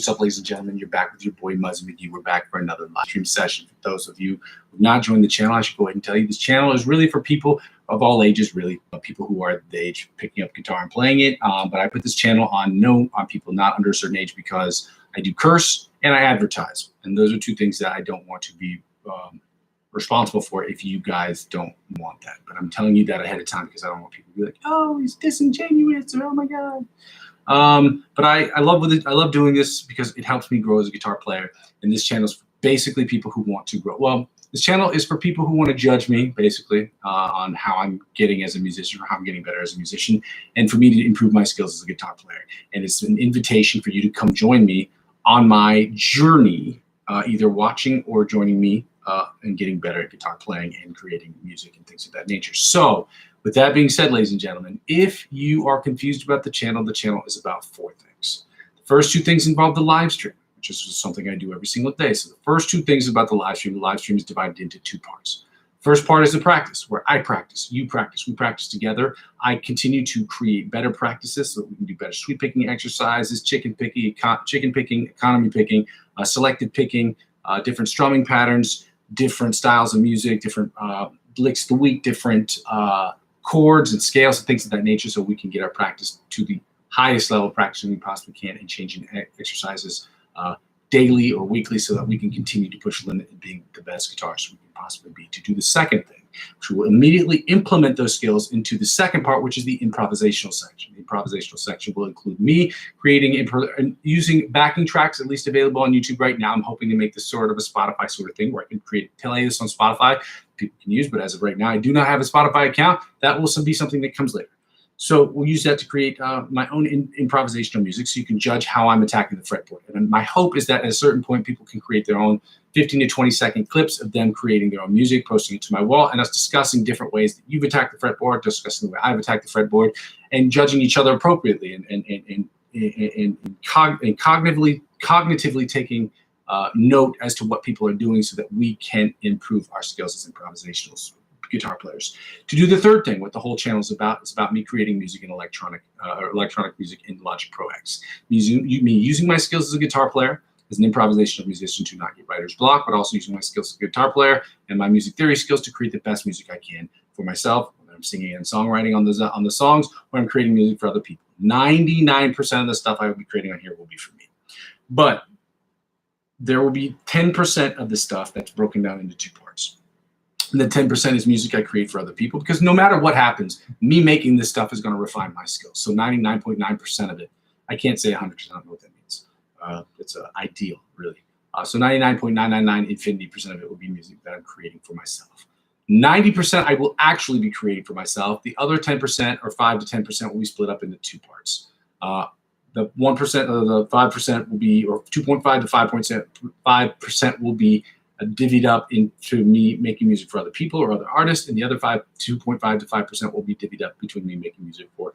What's up, ladies and gentlemen? You're back with your boy Muzzy McGee. We're back for another live stream session. For those of you who have not joined the channel, I should go ahead and tell you this channel is really for people of all ages, really people who are the age of picking up guitar and playing it. But I put this channel on people not under a certain age because I do curse and I advertise, and those are two things that I don't want to be responsible for if you guys don't want that. But I'm telling you that ahead of time because I don't want people to be like, oh, he's disingenuous, or oh my god. But I love doing this because it helps me grow as a guitar player. And this channel is basically people who want to grow. Well, this channel is for people who want to judge me, basically, on how I'm getting as a musician or how I'm getting better as a musician, and for me to improve my skills as a guitar player. And it's an invitation for you to come join me on my journey, either watching or joining me and getting better at guitar playing and creating music and things of that nature. So with that being said, ladies and gentlemen, if you are confused about the channel is about 4 things. The first 2 things involve the live stream, which is something I do every single day. So the first 2 things about the live stream is divided into 2 parts. First part is the practice, where I practice, you practice, we practice together. I continue to create better practices so that we can do better sweep picking exercises, chicken picking, economy picking, selected picking, different strumming patterns, different styles of music, different licks of the week, different chords and scales and things of that nature, so we can get our practice to the highest level of practice we possibly can, and changing exercises daily or weekly so that we can continue to push the limit in being the best guitarists we can possibly be. To do the second thing, which will immediately implement those skills into the second part, which is the improvisational section. The improvisational section will include me creating using backing tracks, at least available on YouTube right now. I'm hoping to make this sort of a Spotify sort of thing where I can create playlists on Spotify people can use, but as of right now, I do not have a Spotify account. That will be something that comes later. So we'll use that to create my own improvisational music, so you can judge how I'm attacking the fretboard. And my hope is that at a certain point, people can create their own 15 to 20-second clips of them creating their own music, posting it to my wall, and us discussing different ways that you've attacked the fretboard, discussing the way I've attacked the fretboard, and judging each other appropriately, and cognitively taking note as to what people are doing so that we can improve our skills as improvisational guitar players. To do the third thing, what the whole channel is about, it's about me creating music in electronic music in Logic Pro X. Me using my skills as a guitar player, as an improvisational musician, to not get writer's block, but also using my skills as a guitar player and my music theory skills to create the best music I can for myself, when I'm singing and songwriting on the songs, when I'm creating music for other people. 99% of the stuff I will be creating on here will be for me. But there will be 10% of the stuff that's broken down into 2 parts. And the 10% is music I create for other people, because no matter what happens, me making this stuff is going to refine my skills. So 99.9% of it, I can't say 100%, I don't know what that means. It's ideal, really. So 99.999 infinity% of it will be music that I'm creating for myself. 90% I will actually be creating for myself. The other 10% or 5 to 10% will be split up into 2 parts. The 1% or the 5% will be, or 2.5 to 5% will be divvied up into me making music for other people or other artists, and the other 2.5 to 5% will be divvied up between me making music for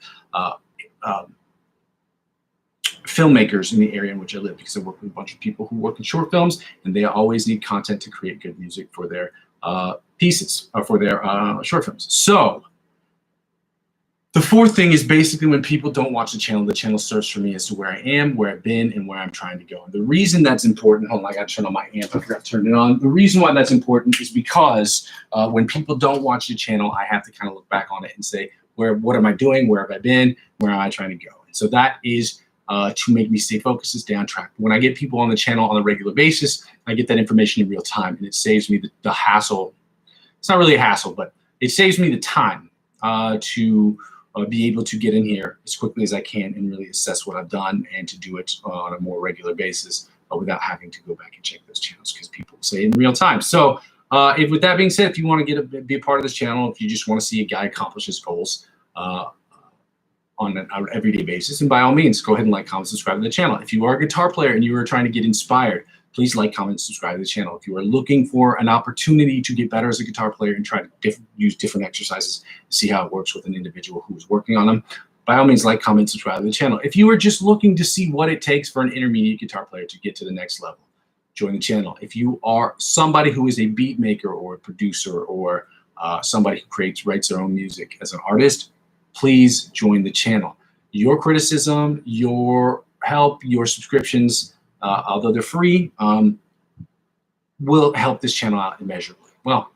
filmmakers in the area in which I live, because I work with a bunch of people who work in short films, and they always need content to create good music for their pieces, or for their short films. So the fourth thing is basically when people don't watch the channel searches for me as to where I am, where I've been, and where I'm trying to go. And the reason that's important, hold on, I got to turn on my amp, I forgot to turn it on. The reason why that's important is because when people don't watch the channel, I have to kind of look back on it and say, what am I doing? Where have I been? Where am I trying to go? And so that is to make me stay focused, stay on track. When I get people on the channel on a regular basis, I get that information in real time, and it saves me the hassle. It's not really a hassle, but it saves me the time to be able to get in here as quickly as I can and really assess what I've done, and to do it on a more regular basis without having to go back and check those channels, because people say in real time. So with that being said, if you want to be a part of this channel, if you just want to see a guy accomplish his goals on an everyday basis, and by all means, go ahead and like, comment, subscribe to the channel. If you are a guitar player and you are trying to get inspired, please like, comment, subscribe to the channel. If you are looking for an opportunity to get better as a guitar player and try to use different exercises to see how it works with an individual who is working on them, by all means, like, comment, subscribe to the channel. If you are just looking to see what it takes for an intermediate guitar player to get to the next level, join the channel. If you are somebody who is a beat maker or a producer, or somebody who writes their own music as an artist, please join the channel. Your criticism, your help, your subscriptions although they're free, will help this channel out immeasurably. Well,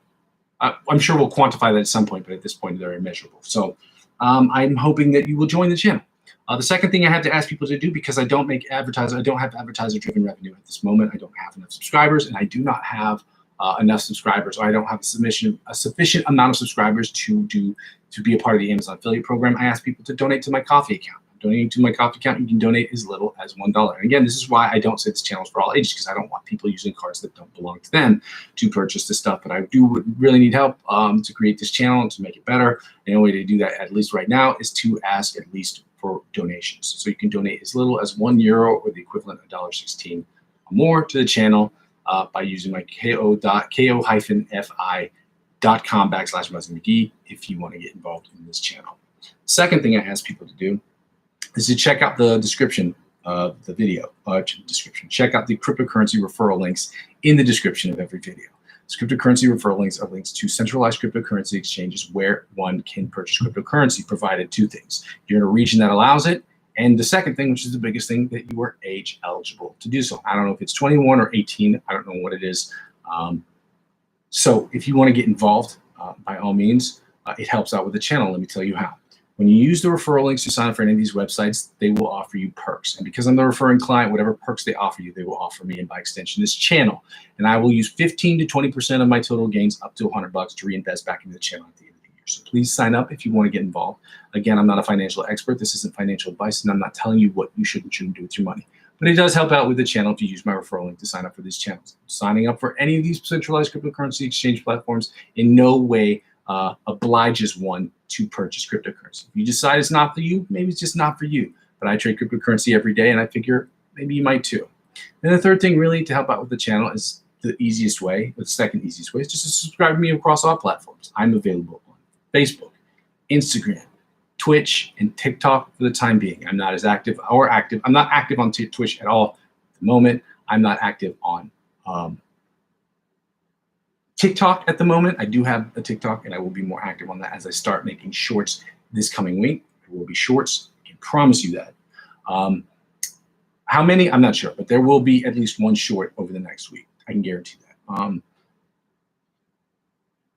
I'm sure we'll quantify that at some point, but at this point, they're immeasurable. So I'm hoping that you will join the channel. The second thing I have to ask people to do, because I don't have advertiser-driven revenue at this moment. I don't have enough subscribers, and I do not have enough subscribers, or I don't have a sufficient amount of subscribers to be a part of the Amazon affiliate program. I ask people to donate to my Coffee account. Donating to my Coffee account, you can donate as little as $1. And again, this is why I don't say this channel is for all ages, because I don't want people using cards that don't belong to them to purchase the stuff. But I do really need help to create this channel and to make it better. And the only way to do that, at least right now, is to ask at least for donations. So you can donate as little as €1 or the equivalent of $1.16 or more to the channel by using my ko-fi.com/Muzzy McGee if you want to get involved in this channel. Second thing I ask people to do is to check out the description of the video. Check out the cryptocurrency referral links in the description of every video. Cryptocurrency referral links are links to centralized cryptocurrency exchanges where one can purchase cryptocurrency, provided two things. You're in a region that allows it, and the second thing, which is the biggest thing, that you are age eligible to do so. I don't know if it's 21 or 18. I don't know what it is. So if you want to get involved, by all means, it helps out with the channel. Let me tell you how. When you use the referral links to sign up for any of these websites, they will offer you perks. And because I'm the referring client, whatever perks they offer you, they will offer me, and by extension, this channel. And I will use 15 to 20% of my total gains, up to $100, to reinvest back into the channel at the end of the year. So please sign up if you want to get involved. Again, I'm not a financial expert. This isn't financial advice, and I'm not telling you what you should and shouldn't do with your money. But it does help out with the channel if you use my referral link to sign up for these channels. Signing up for any of these centralized cryptocurrency exchange platforms in no way obliges one to purchase cryptocurrency. If you decide it's not for you, maybe it's just not for you. But I trade cryptocurrency every day, and I figure maybe you might too. And the third thing really to help out with the channel is the easiest way, the second easiest way, is just to subscribe to me across all platforms. I'm available on Facebook, Instagram, Twitch, and TikTok for the time being. I'm not as active. I'm not active on Twitch at all at the moment. I'm not active on TikTok at the moment. I do have a TikTok, and I will be more active on that as I start making shorts this coming week. There will be shorts. I can promise you that. How many? I'm not sure, but there will be at least one short over the next week. I can guarantee that.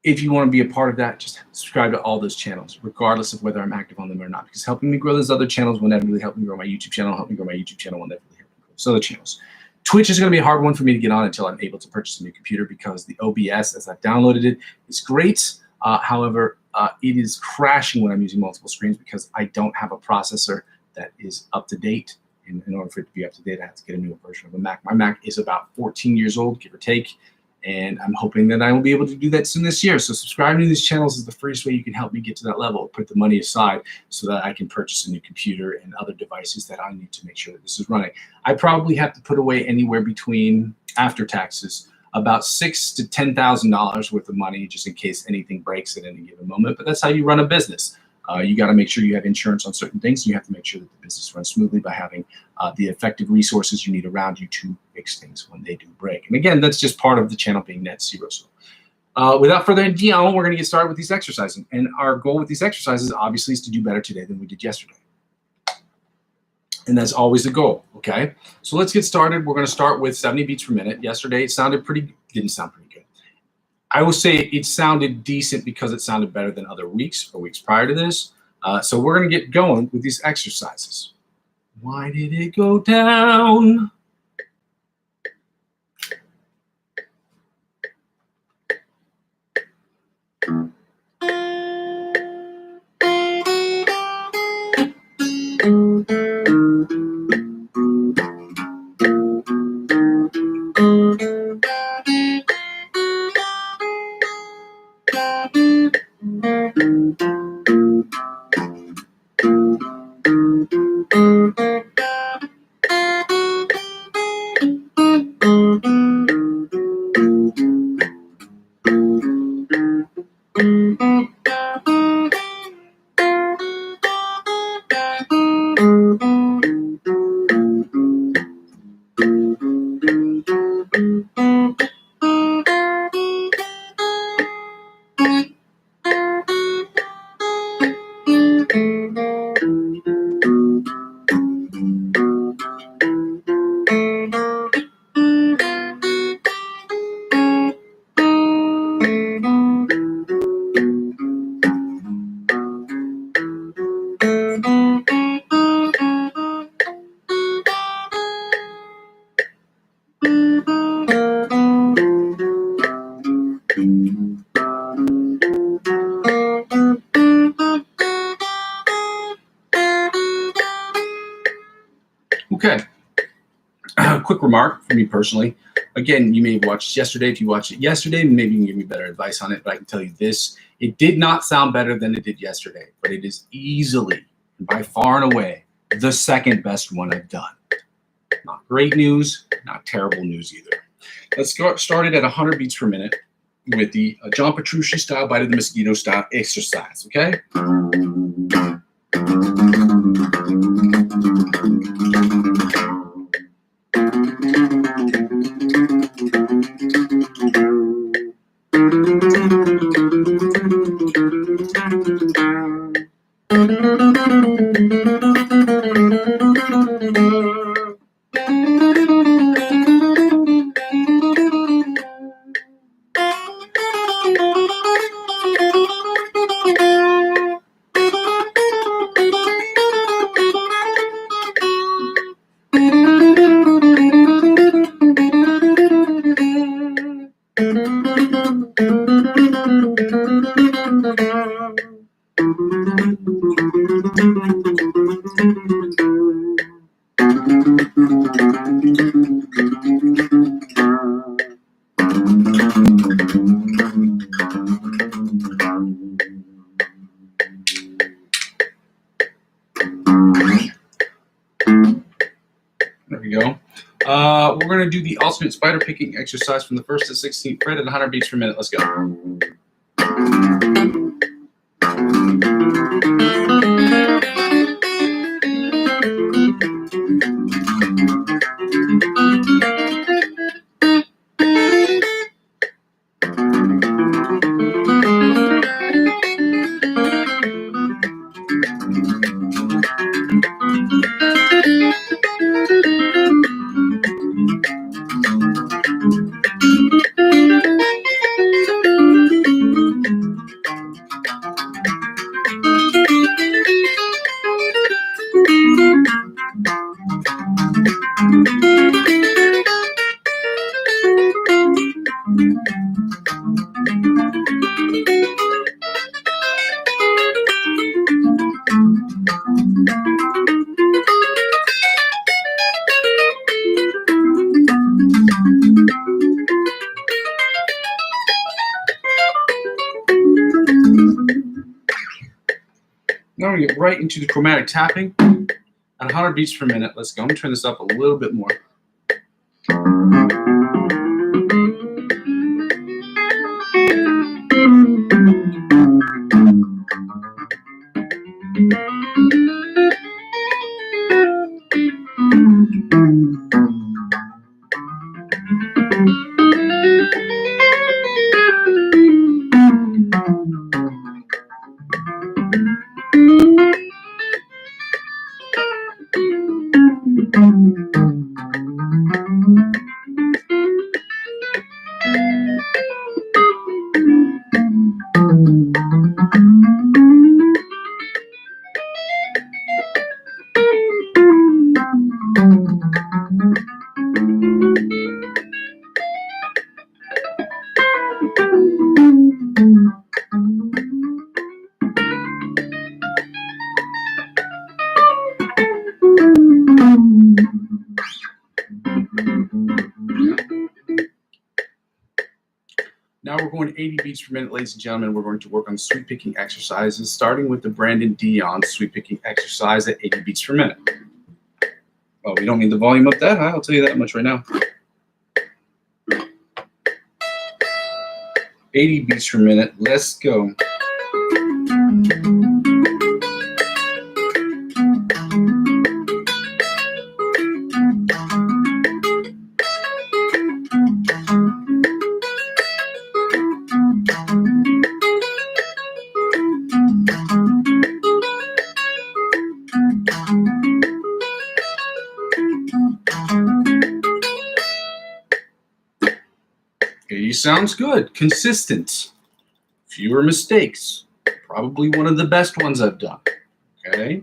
If you want to be a part of that, just subscribe to all those channels, regardless of whether I'm active on them or not, because helping me grow those other channels will never really help me grow my YouTube channel. Help me grow my YouTube channel will never really help me grow those other channels. Twitch is going to be a hard one for me to get on until I'm able to purchase a new computer, because the OBS, as I've downloaded it, is great. However, it is crashing when I'm using multiple screens because I don't have a processor that is up to date. And in order for it to be up to date, I have to get a newer version of a Mac. My Mac is about 14 years old, give or take. And I'm hoping that I will be able to do that soon this year. So subscribing to these channels is the first way you can help me get to that level. Put the money aside so that I can purchase a new computer and other devices that I need to make sure that this is running. I probably have to put away anywhere between, after taxes, about $6,000 to $10,000 worth of money, just in case anything breaks at any given moment. But that's how you run a business. You got to make sure you have insurance on certain things. You have to make sure that the business runs smoothly by having the effective resources you need around you to fix things when they do break. And again, that's just part of the channel being net zero. So without further ado, we're going to get started with these exercises. And our goal with these exercises, obviously, is to do better today than we did yesterday. And that's always the goal, okay? So let's get started. We're going to start with 70 beats per minute. Yesterday, it didn't sound pretty good. I will say it sounded decent because it sounded better than other weeks or weeks prior to this. So we're going to get going with these exercises. Why did it go down? Okay. Quick remark for me personally. Again, you may have watched yesterday. If you watched it yesterday, maybe you can give me better advice on it. But I can tell you this: it did not sound better than it did yesterday, but it is easily, by far and away, the second best one I've done. Not great news, not terrible news either. Let's get started at 100 beats per minute with the John Petrucci style, Bite of the Mosquito style exercise. Okay. There we go. We're going to do the ultimate spider picking exercise from the 1st to 16th fret at 100 beats per minute. Let's go. Now we get right into the chromatic tapping at 100 beats per minute. Let's go. I'm going to turn this up a little bit more. Now we're going to 80 beats per minute, ladies and gentlemen. We're going to work on sweep picking exercises, starting with the Brandon Dion sweep picking exercise at 80 beats per minute. Well, we don't need the volume up that high, I'll tell you that much right now. 80 beats per minute, let's go. Sounds good. Consistent. Fewer mistakes. Probably one of the best ones I've done. Okay.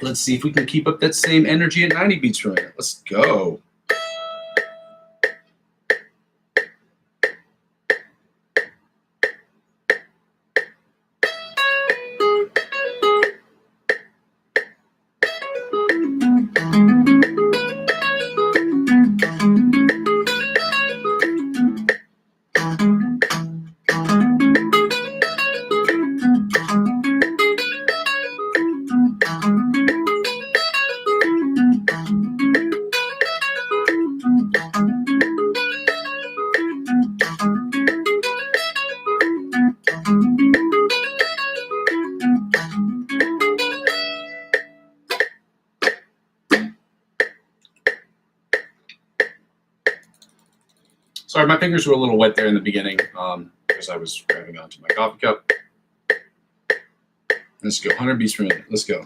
Let's see if we can keep up that same energy at 90 beats per minute. Let's go. Sorry, my fingers were a little wet there in the beginning because I was grabbing onto my coffee cup. Let's go, 100 beats per minute. Let's go.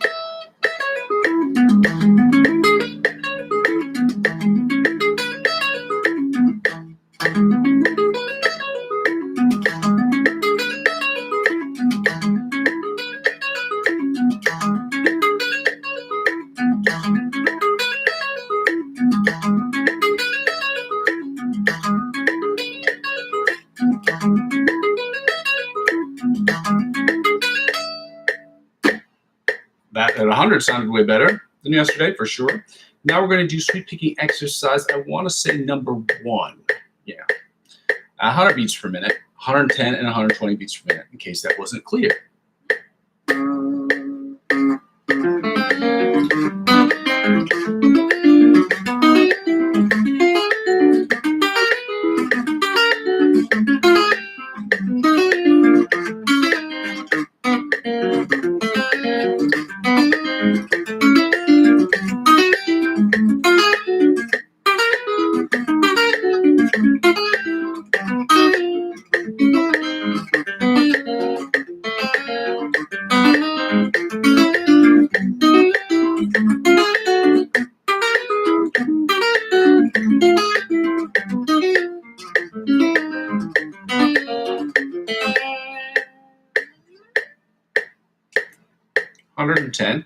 That at 100 sounded way better than yesterday, for sure. Now we're going to do sweep picking exercise. I want to say number 1. Yeah. 100 beats per minute, 110 and 120 beats per minute, in case that wasn't clear. $110.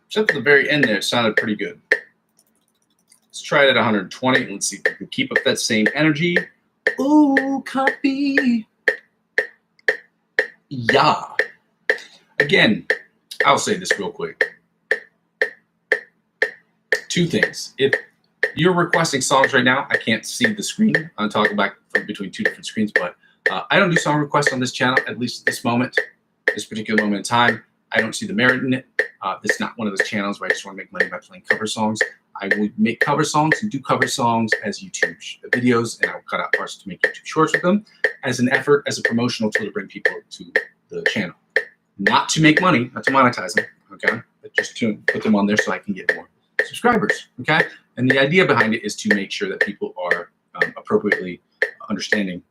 Except at the very end there, it sounded pretty good. Let's try it at 120 and let's see if we can keep up that same energy. Ooh, copy. Yeah. Again, I'll say this real quick. 2 things. If you're requesting songs right now, I can't see the screen. I'm talking back from between 2 different screens, but I don't do song requests on this channel, at least at this moment, this particular moment in time. I don't see the merit in it. This is not one of those channels where I just want to make money by playing cover songs. I would make cover songs and do cover songs as YouTube videos, and I'll cut out parts to make YouTube shorts with them as an effort, as a promotional tool to bring people to the channel. Not to make money, not to monetize them, okay? But just to put them on there so I can get more subscribers, okay? And the idea behind it is to make sure that people are appropriately understanding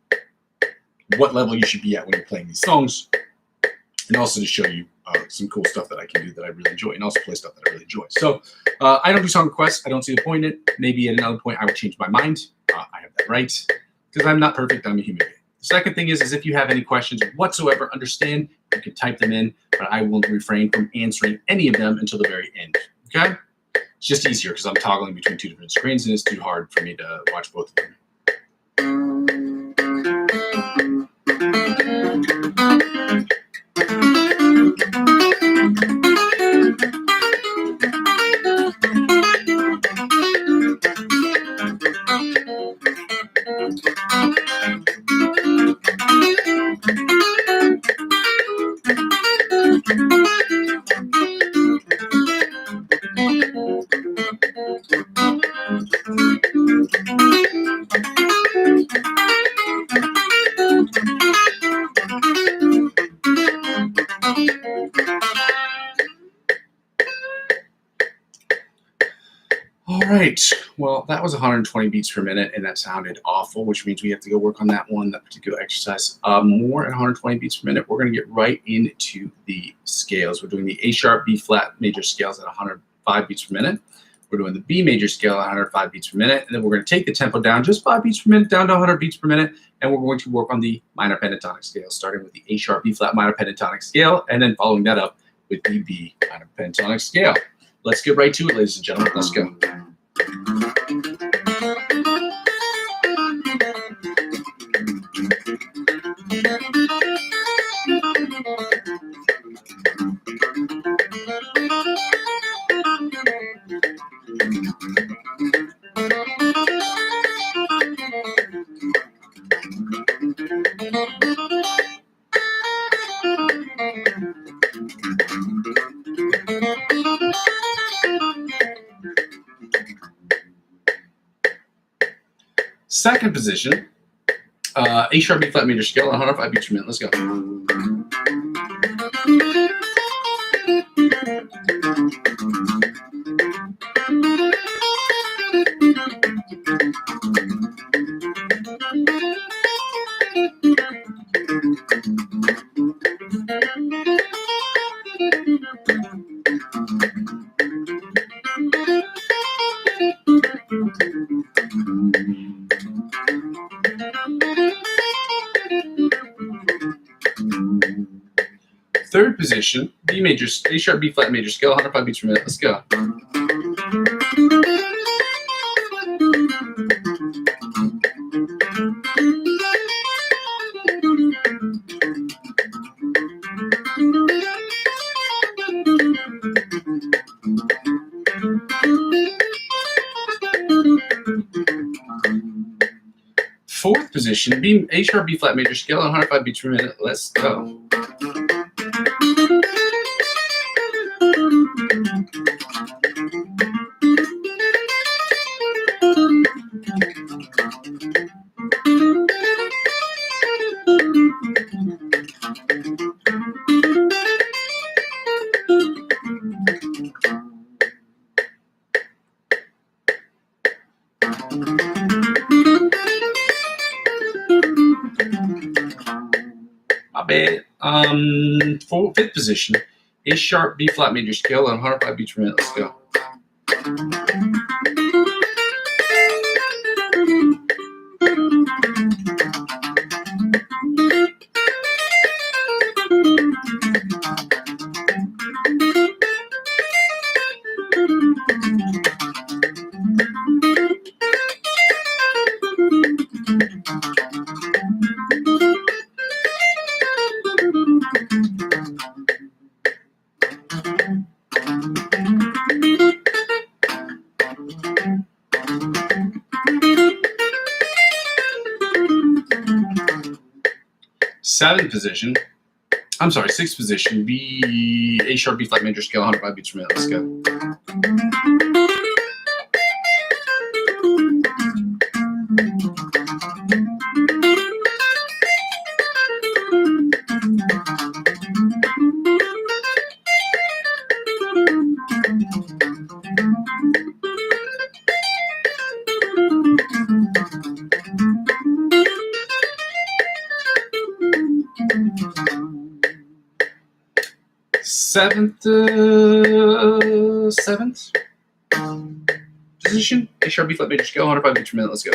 what level you should be at when you're playing these songs, and also to show you some cool stuff that I can do that I really enjoy, and also play stuff that I really enjoy. So I don't do song requests. I don't see the point in it. Maybe at another point I would change my mind. I have that right, because I'm not perfect. I'm a human being. The second thing is if you have any questions whatsoever, understand, you can type them in, but I will refrain from answering any of them until the very end, okay? It's just easier because I'm toggling between 2 different screens, and it's too hard for me to watch both of them. All right, well, that was 120 beats per minute, and that sounded awful, which means we have to go work on that one, that particular exercise. More at 120 beats per minute. We're going to get right into the scales. We're doing the A sharp, B flat major scales at 105 beats per minute. We're doing the B major scale at 105 beats per minute, and then we're going to take the tempo down just 5 beats per minute, down to 100 beats per minute, and we're going to work on the minor pentatonic scale, starting with the A sharp B flat minor pentatonic scale, and then following that up with the B minor pentatonic scale. Let's get right to it, ladies and gentlemen. Let's go. Second position, A sharp B flat major scale, 105 beats per minute. Let's go. Third position, A sharp B flat major scale, 105 beats per minute. Let's go. Fourth position, A sharp B flat major scale, 105 beats per minute. Let's go. My bad. Fifth position, A sharp B flat major scale, 105 beats per minute. Let's go. Sixth position, A sharp B flat major scale, 105 beats per minute. Let's go. Seventh position, A sharp B flat major scale, 105 beats per minute. Let's go.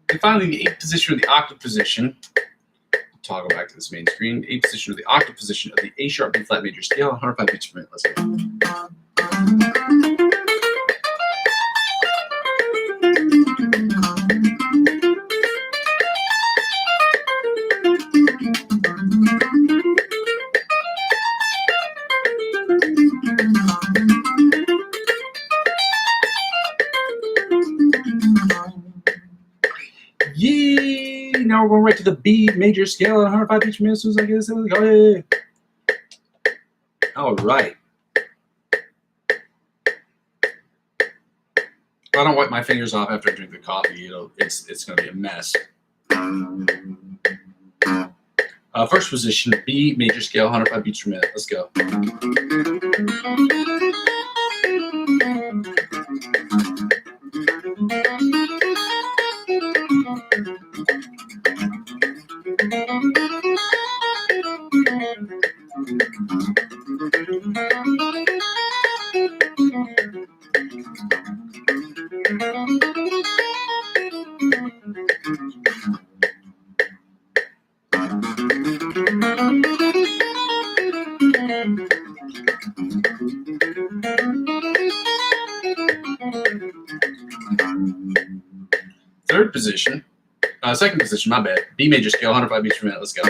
And finally, the eighth position or the octave position. Toggle back to this main screen. Eighth position or the octave position of the A sharp B flat major scale, 105 beats per minute. Let's go. Yay! Now we're going right to the B major scale at 105 beats per minute. As soon as I get this, let's go. All right. I don't wipe my fingers off after I drink the coffee, it's going to be a mess. First position, B major scale, 105 beats per minute. Let's go. Third position, second position, my bad. B major scale, 105 beats per minute. Let's go.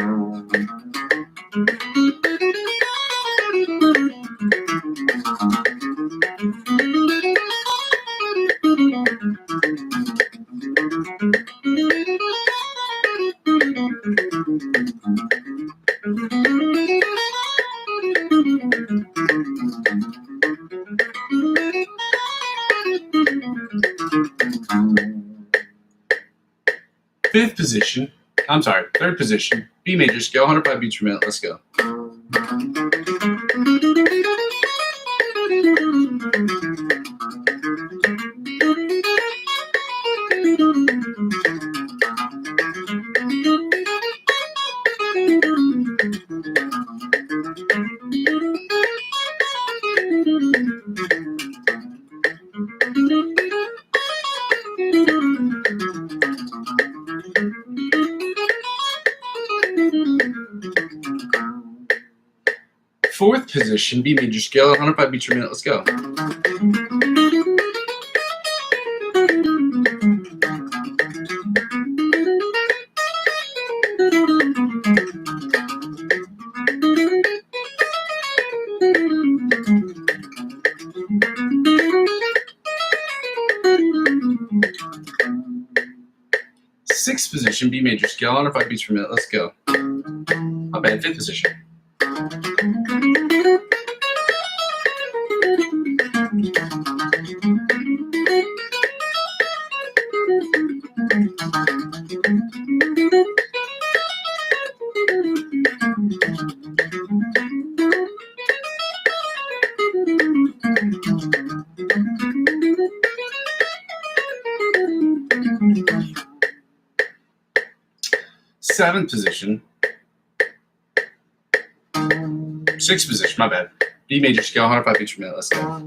Third position, B major scale, 105 beats per minute. Let's go. Fourth position, B major scale, 105 beats per minute. Let's go. Sixth position, B major scale, 105 beats per minute. Let's go. My bad, fifth position. Seventh position. Sixth position, my bad. B major scale, 105 beats per minute. Let's go.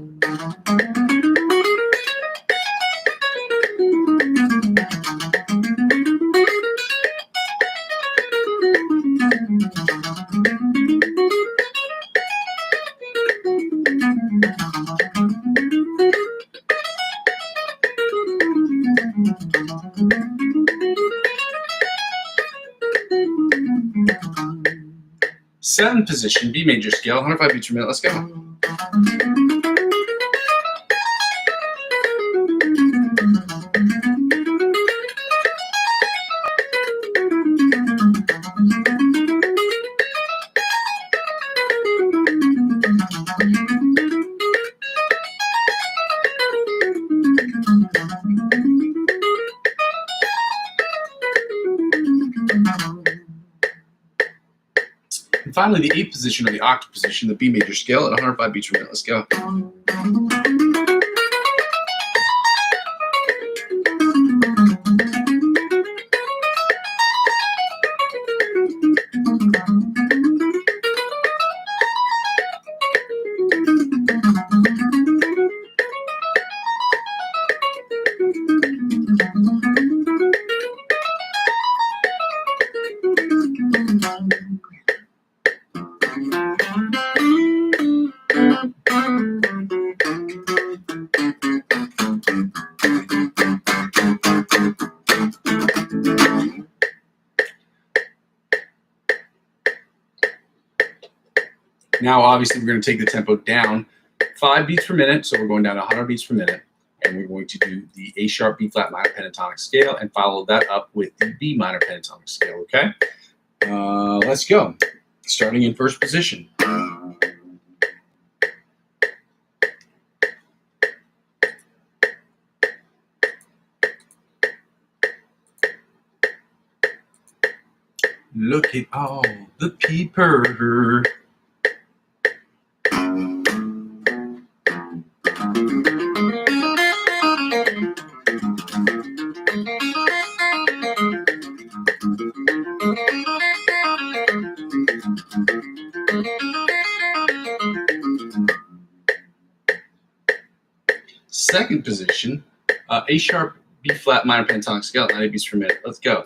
Seventh position, B major scale, 105 beats per minute. Let's go. And finally, the eighth position, or the octave position, the B major scale at 105 beats per minute. Let's go. Now, obviously, we're going to take the tempo down 5 beats per minute. So we're going down to 100 beats per minute. And we're going to do the A sharp, B flat minor pentatonic scale and follow that up with the B minor pentatonic scale, okay? Let's go. Starting in first position. Look at all the people. Second position, A sharp, B flat, minor pentatonic scale, 90 beats per minute. Let's go.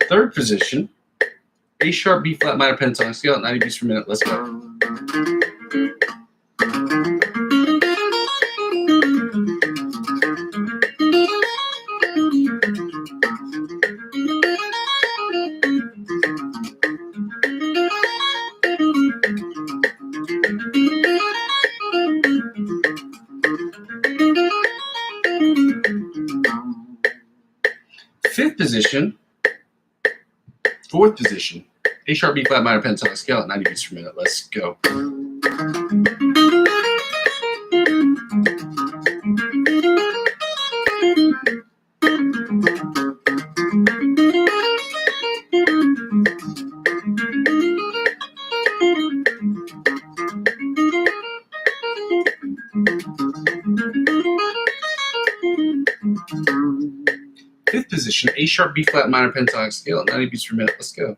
Third position, A sharp, B flat, minor pentatonic scale, 90 beats per minute. Let's go. Fourth position, A sharp, B flat, minor pentatonic scale at 90 beats per minute. Let's go. Fifth position, A sharp, B flat, minor pentatonic scale at 90 beats per minute. Let's go.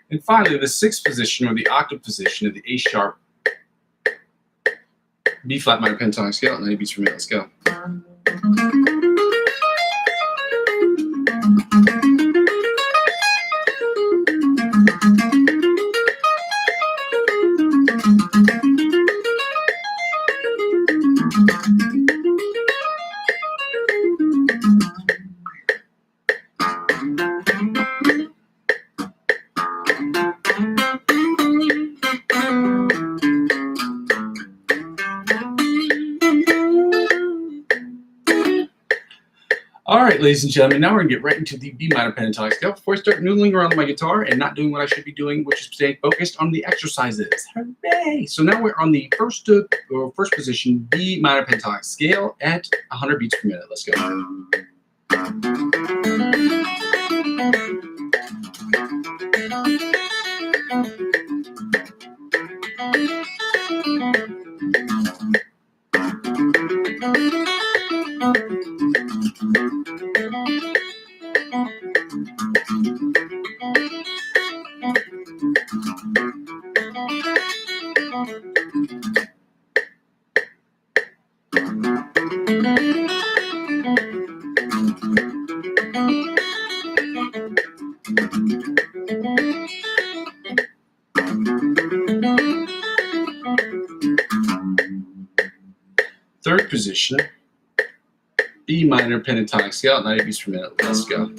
And finally, the sixth position, or the octave position, of the A sharp, B flat, minor pentatonic scale at 90 beats per minute. Let's go. All right, ladies and gentlemen, now we're going to get right into the B minor pentatonic scale before I start noodling around on my guitar and not doing what I should be doing, which is staying focused on the exercises. Hooray! So now we're on the first position, B minor pentatonic scale at 100 beats per minute. Let's go. Third position, B minor pentatonic scale at 90 beats per minute. Let's go.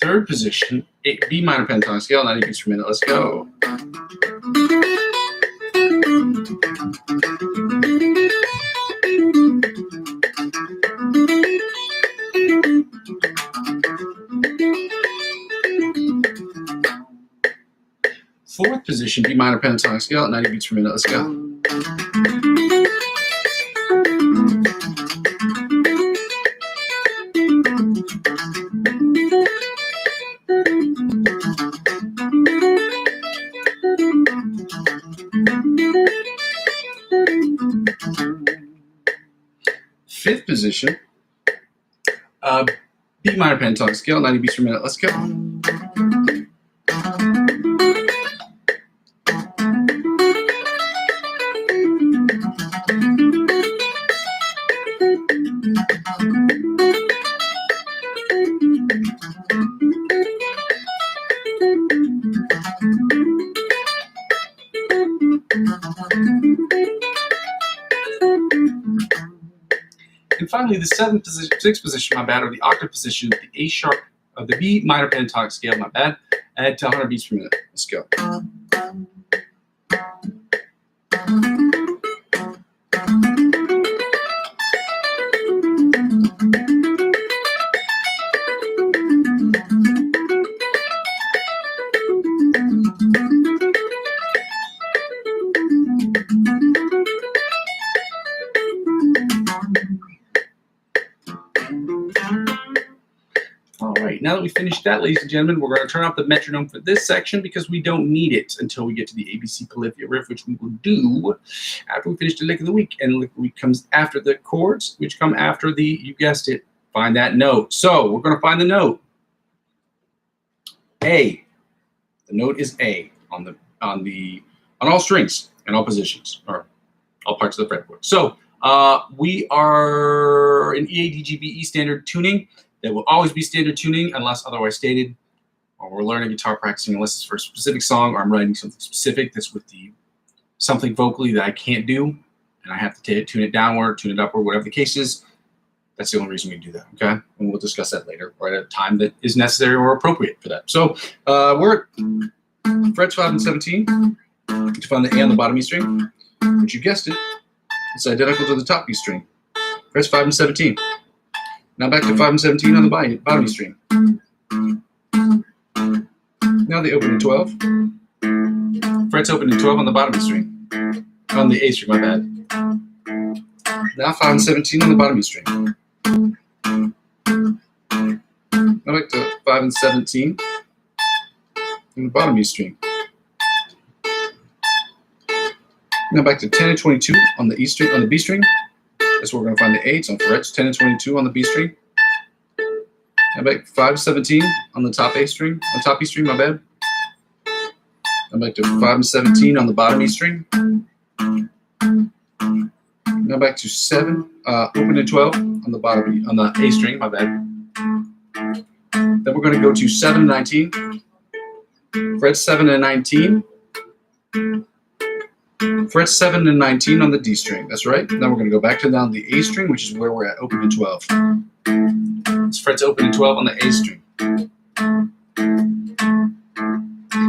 Third position, B minor pentatonic scale, 90 beats per minute. Let's go. Fourth position, B minor pentatonic scale, 90 beats per minute. Let's go. position, B minor pentatonic scale, 90 beats per minute. Let's go. And finally, the sixth position, my bad, or the octave position, the A sharp of the B minor pentatonic scale, my bad, add to 100 beats per minute. Let's go. All right, now that we finished that, ladies and gentlemen, we're going to turn off the metronome for this section because we don't need it until we get to the ABC Polyphia riff, which we will do after we finish the lick of the week. And lick of the week comes after the chords, which come after the, you guessed it, find that note. So we're going to find the note. A. The note is A on all strings and all positions, or all parts of the fretboard. So we are in E-A-D-G-B-E standard tuning. There will always be standard tuning unless otherwise stated, or we're learning guitar practicing unless it's for a specific song, or I'm writing something specific that's with the something vocally that I can't do, and I have to tune it downward, tune it upward, whatever the case is. That's the only reason we do that, okay? And we'll discuss that later, or at a time that is necessary or appropriate for that. So we're at frets 5 and 17. You find the A on the bottom E string, which you guessed it, it's identical to the top E string. Frets 5 and 17. Now back to 5 and 17 on the bottom E string. Now they open to 12. Frets open to 12 on the bottom E string. On the A string, my bad. Now 5 and 17 on the bottom E string. Now back to 5 and 17 on the bottom E string. Now back to 10 and 22 on the E string, on the B string. That's where we're going to find the 8s on frets, 10 and 22 on the B string. Now back 5 17 on the top A string, on top E string, my bad. Now back to 5 and 17 on the bottom E string. Now back to 7, open to 12 on the bottom E, on the A string, my bad. Then we're going to go to 7 and 19, frets 7 and 19. Frets 7 and 19 on the D string. That's right. Then we're going to go back to down the A string, which is where we're at, open to 12. It's frets open to 12 on the A string.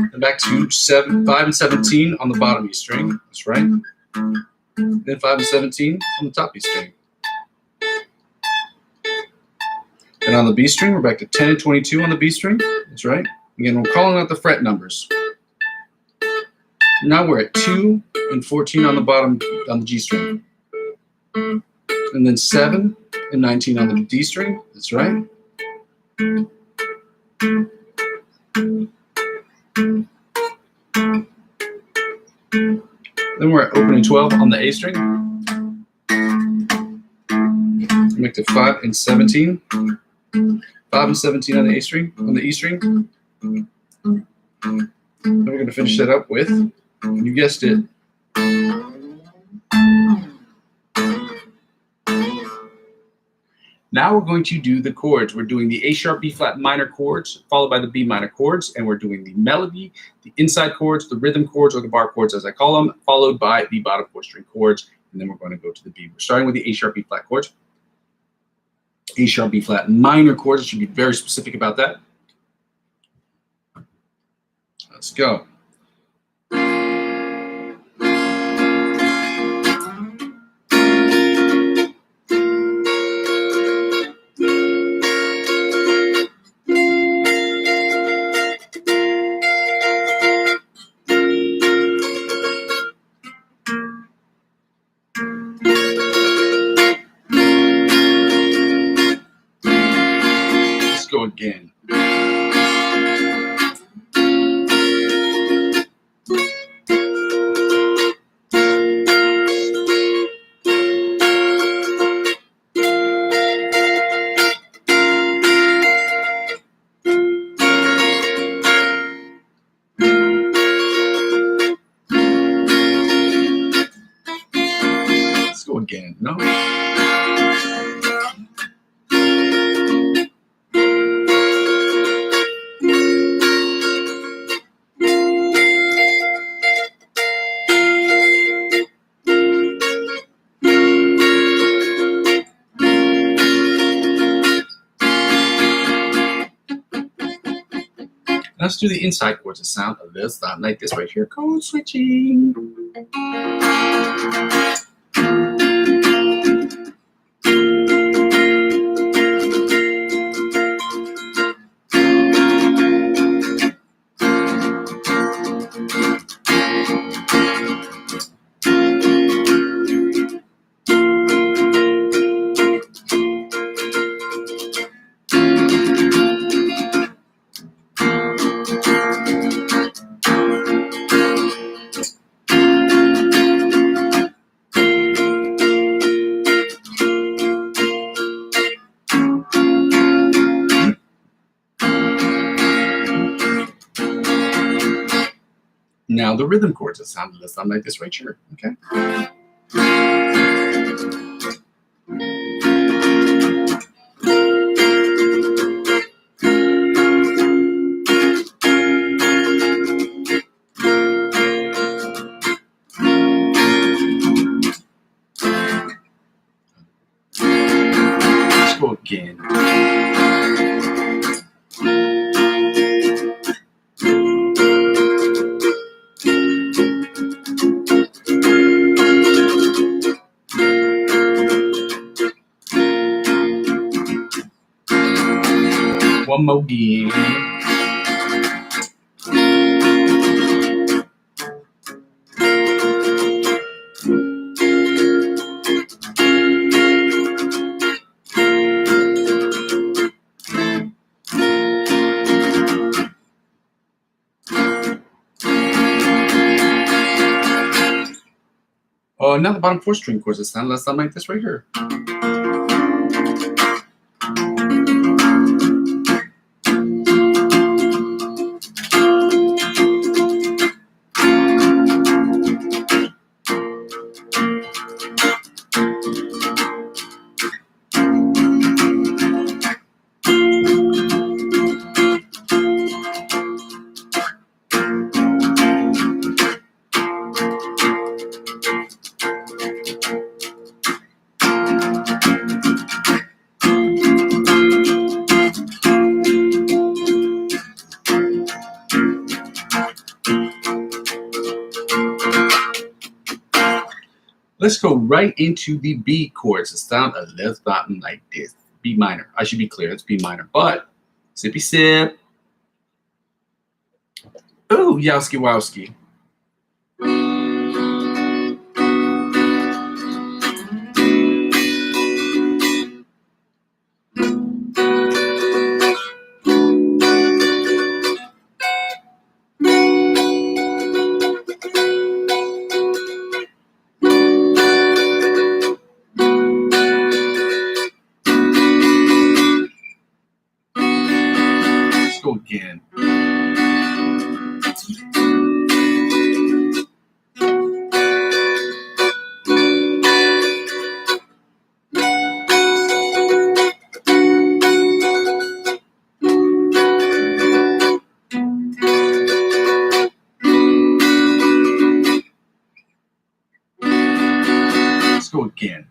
Then back to 5 and 17 on the bottom E string. That's right. Then 5 and 17 on the top E string. And on the B string, we're back to 10 and 22 on the B string. That's right. Again, we're calling out the fret numbers. Now we're at 2 and 14 on the bottom, on the G string. And then 7 and 19 on the D string. That's right. Then we're at opening 12 on the A string. Back to 5 and 17. 5 and 17 on the A string, on the E string. Then we're going to finish that up with, you guessed it, now we're going to do the chords. We're doing the A sharp, B flat minor chords, followed by the B minor chords, and we're doing the melody, the inside chords, the rhythm chords, or the bar chords as I call them, followed by the bottom 4 string chords, and then we're going to go to the B. We're starting with the A sharp, B flat chords. A sharp, B flat minor chords. I should be very specific about that. Let's go. Let's go again. No. Let's do the inside chords. The sound of this, like this right here. Code switching. Now the rhythm chords. The sound of this, like this right here. Okay. Let's go again. One more again. Now the bottom 4 string chords. The sound like this right here. Let's go right into the B chords. The sound of this button like this. B minor. I should be clear. It's B minor. But sippy sip. Ooh, yowski wowski. Let's go again. Let's go again.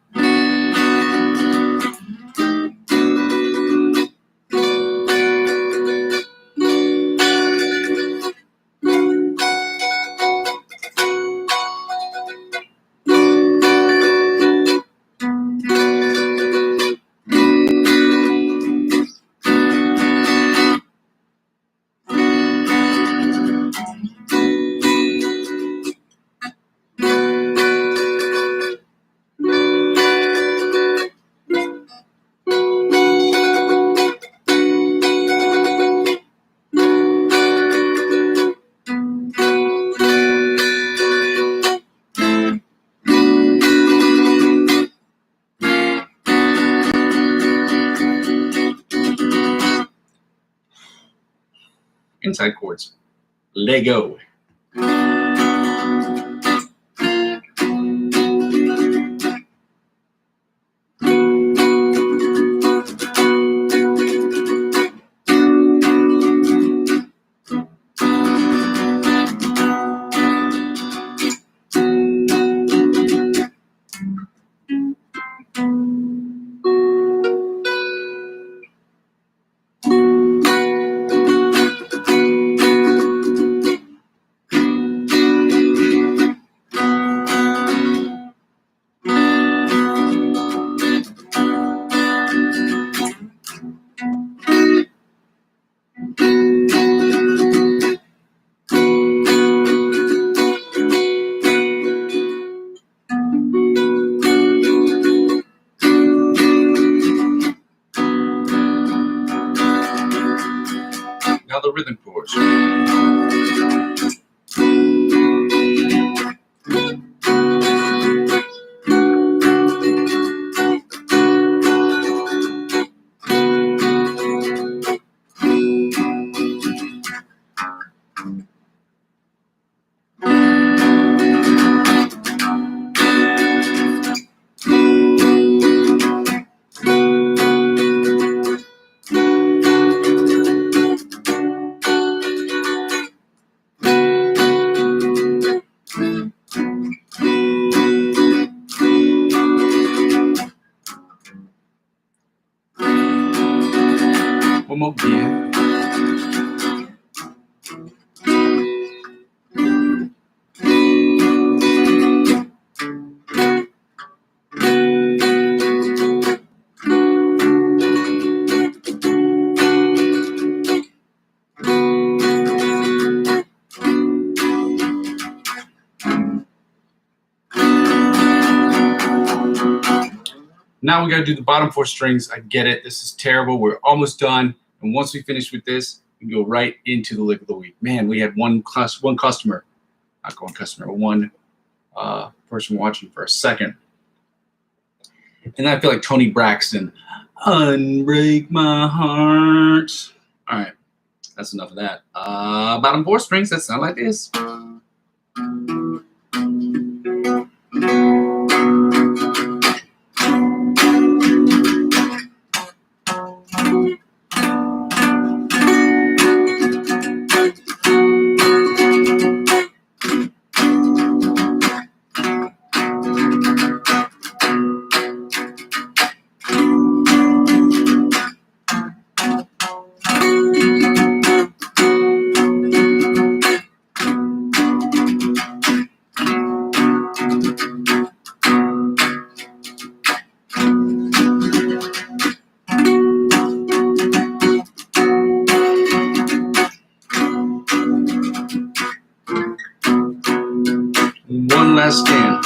Inside chords. Lego. little rhythm chords. One more again. Now we got to do the bottom 4 strings. I get it. This is terrible. We're almost done. And once we finish with this, we go right into the lick of the week. Man, we had one customer, not one customer, one person watching for a second. And I feel like Tony Braxton, unbreak my heart. All right, that's enough of that. Bottom 4 strings that sound like this. One last scan.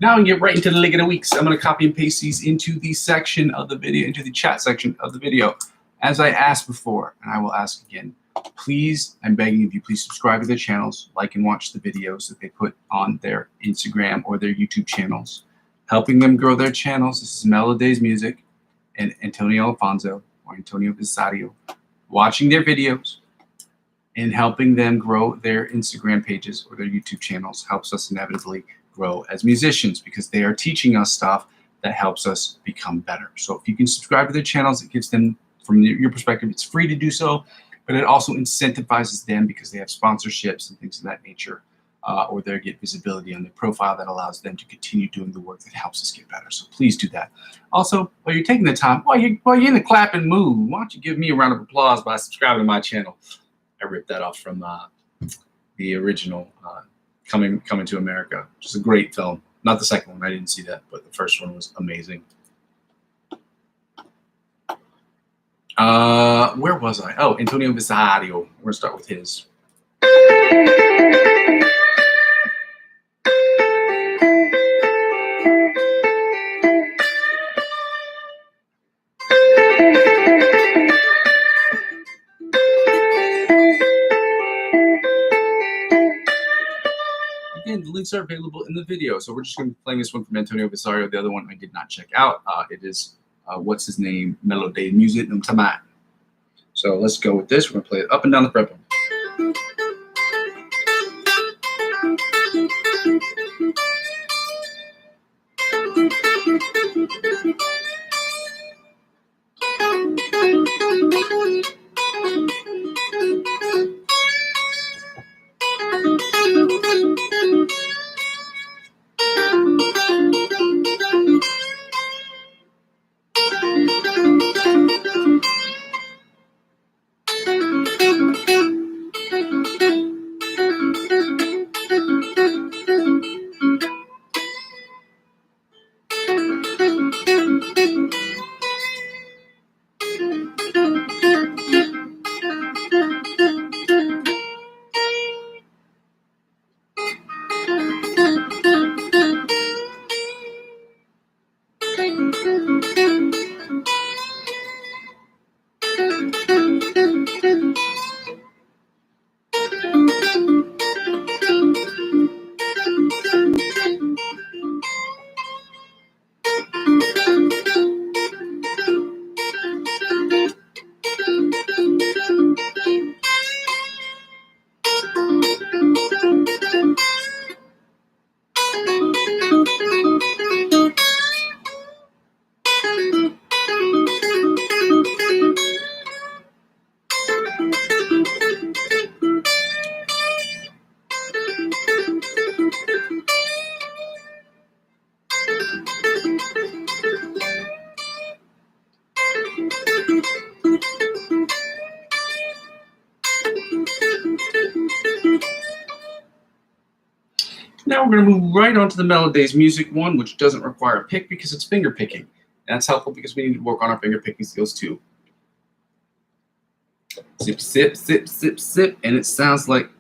Now we can get right into the lick of the week. So I'm going to copy and paste these into the section of the video, into the chat section of the video. As I asked before, and I will ask again, please, I'm begging of you, please subscribe to their channels, like and watch the videos that they put on their Instagram or their YouTube channels, helping them grow their channels. This is Meloday's Music and Antonio Alfonso or Antonio Visario, watching their videos and helping them grow their Instagram pages or their YouTube channels helps us inevitably grow as musicians because they are teaching us stuff that helps us become better. So if you can subscribe to their channels, it gives them, from your perspective, it's free to do so, but it also incentivizes them because they have sponsorships and things of that nature, or they get visibility on their profile that allows them to continue doing the work that helps us get better. So please do that. Also, while you're taking the time, while you're in the clapping mood, why don't you give me a round of applause by subscribing to my channel? I ripped that off from the original Coming to America, which is a great film. Not the second one, I didn't see that, but the first one was amazing. Where was I? Oh, Antonio Visario. We're gonna start with his. Again, the links are available in the video. So we're just going to be playing this one from Antonio Visario. The other one I did not check out. It is, what's his name? Meloday's Music. So let's go with this. We're going to play it up and down the fretboard. Now we're going to move right on to the Melodies Music one, which doesn't require a pick because it's finger picking. That's helpful because we need to work on our finger picking skills too. Sip, sip, sip, sip, sip, and it sounds like.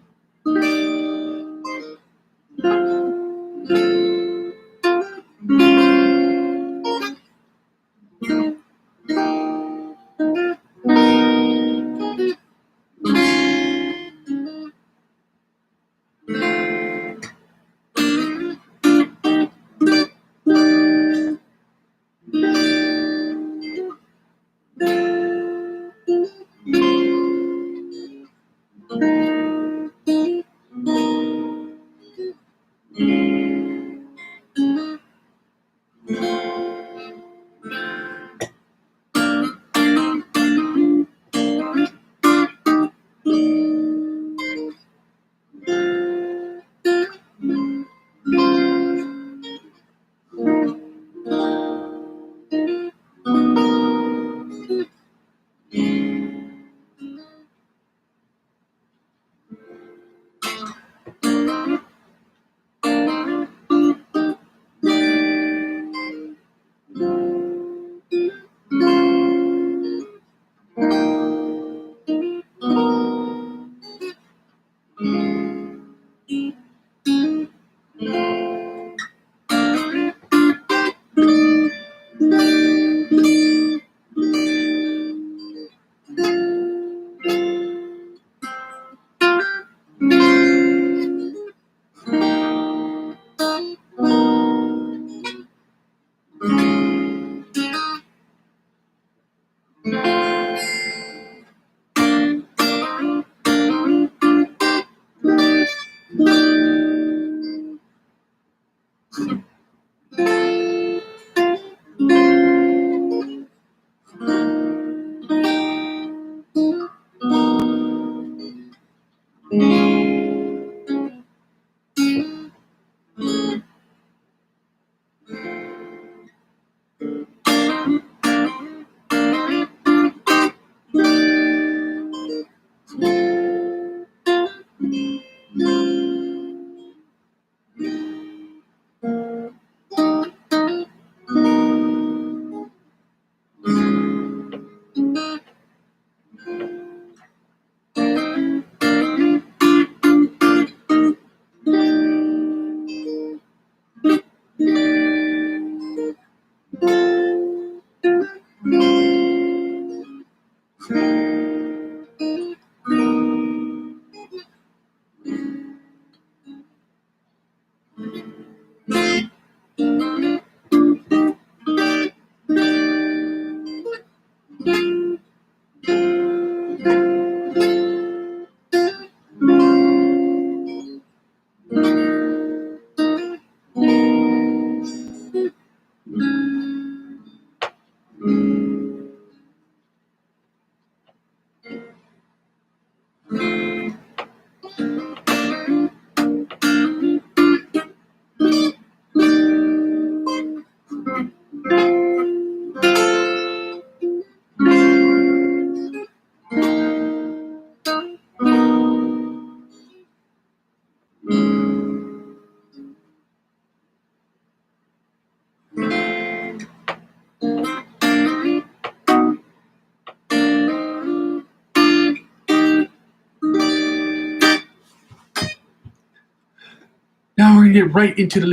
gonna get right into the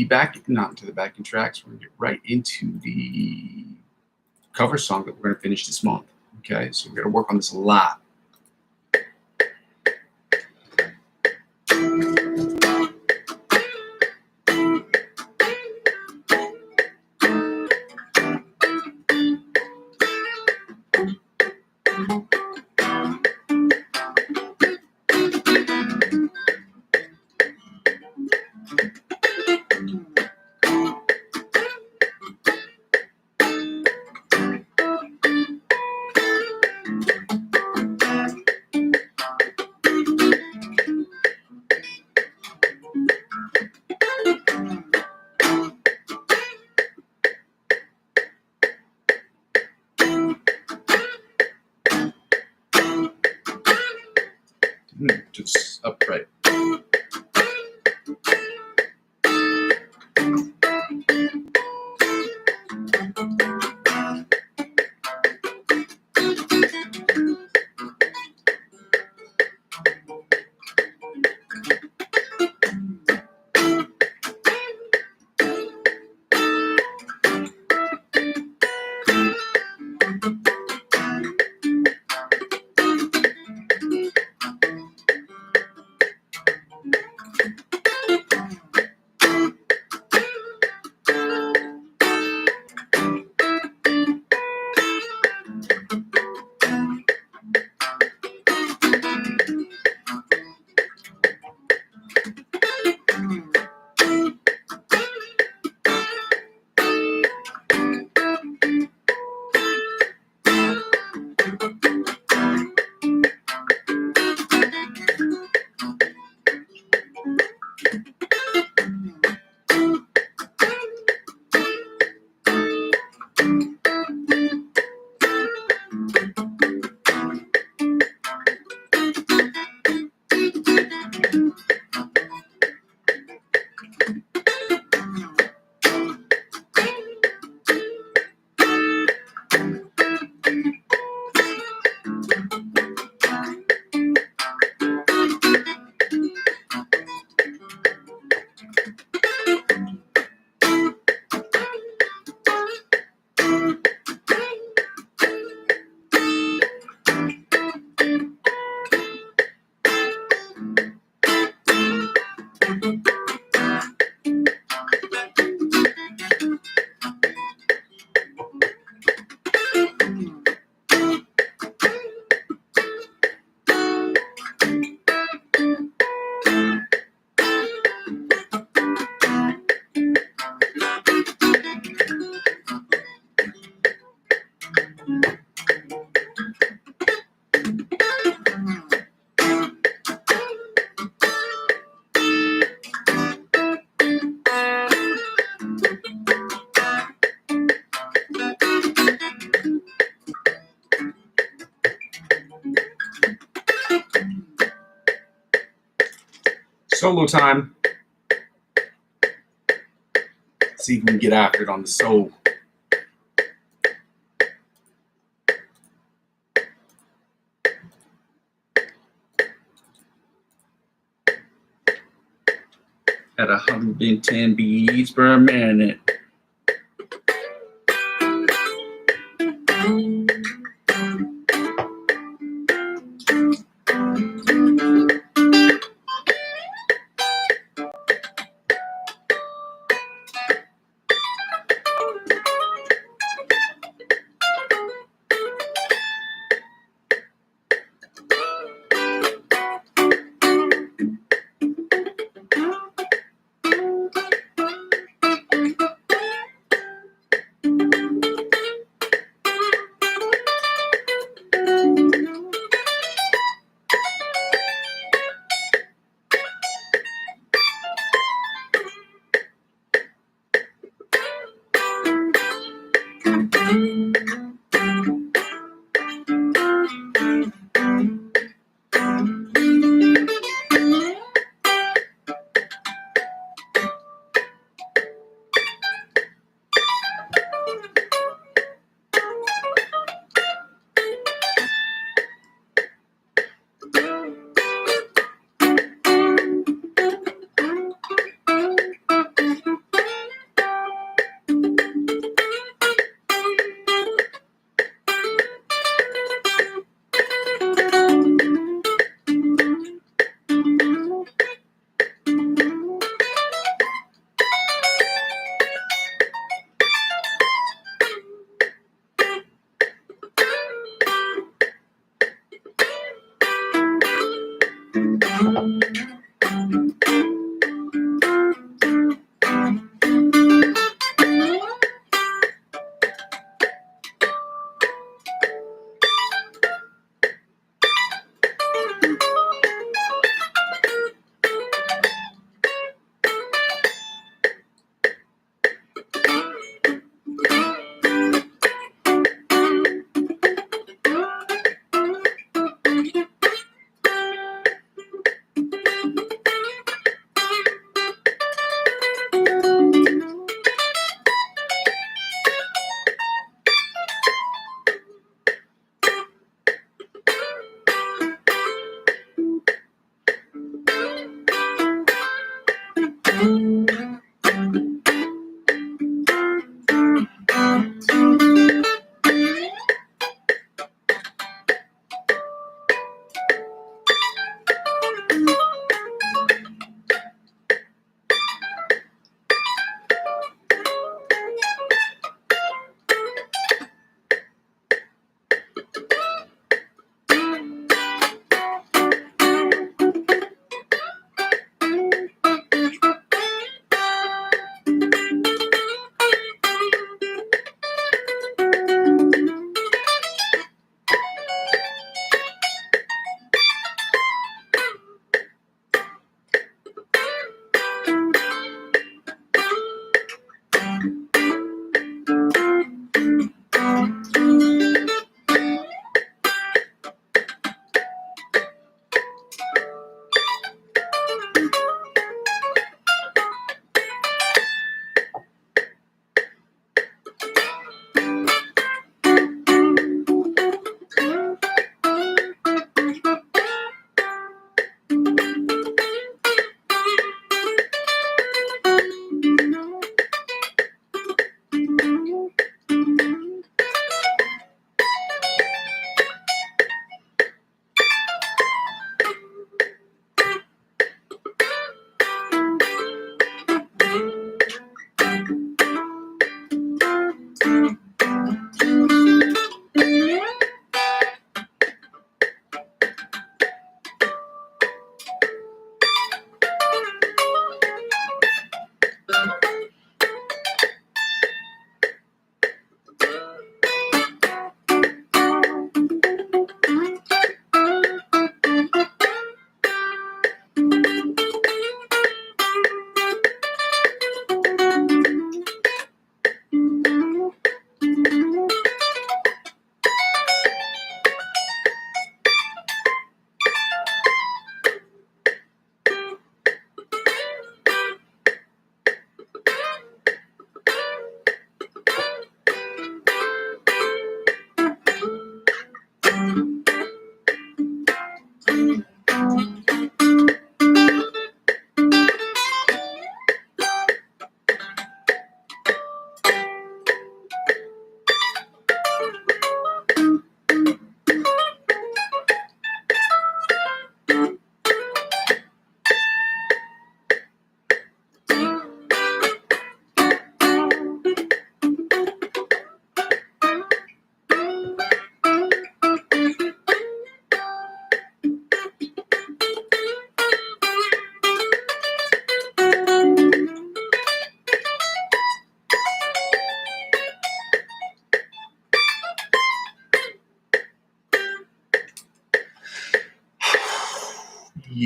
backing tracks. We're gonna get right into the cover song that we're gonna finish this month. Okay, so we're gonna work on this a lot. Just upright. Solo time. See if we can get after it on the soul. At 110 beats per minute.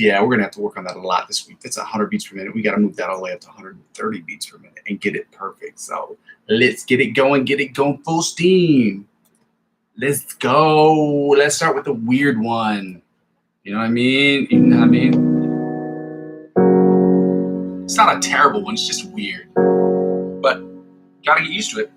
Yeah, we're gonna have to work on that a lot this week. That's 100 beats per minute. We got to move that all the way up to 130 beats per minute and get it perfect. So let's get it going full steam. Let's go. Let's start with the weird one. You know what I mean? You know what I mean? It's not a terrible one. It's just weird, but you gotta get used to it.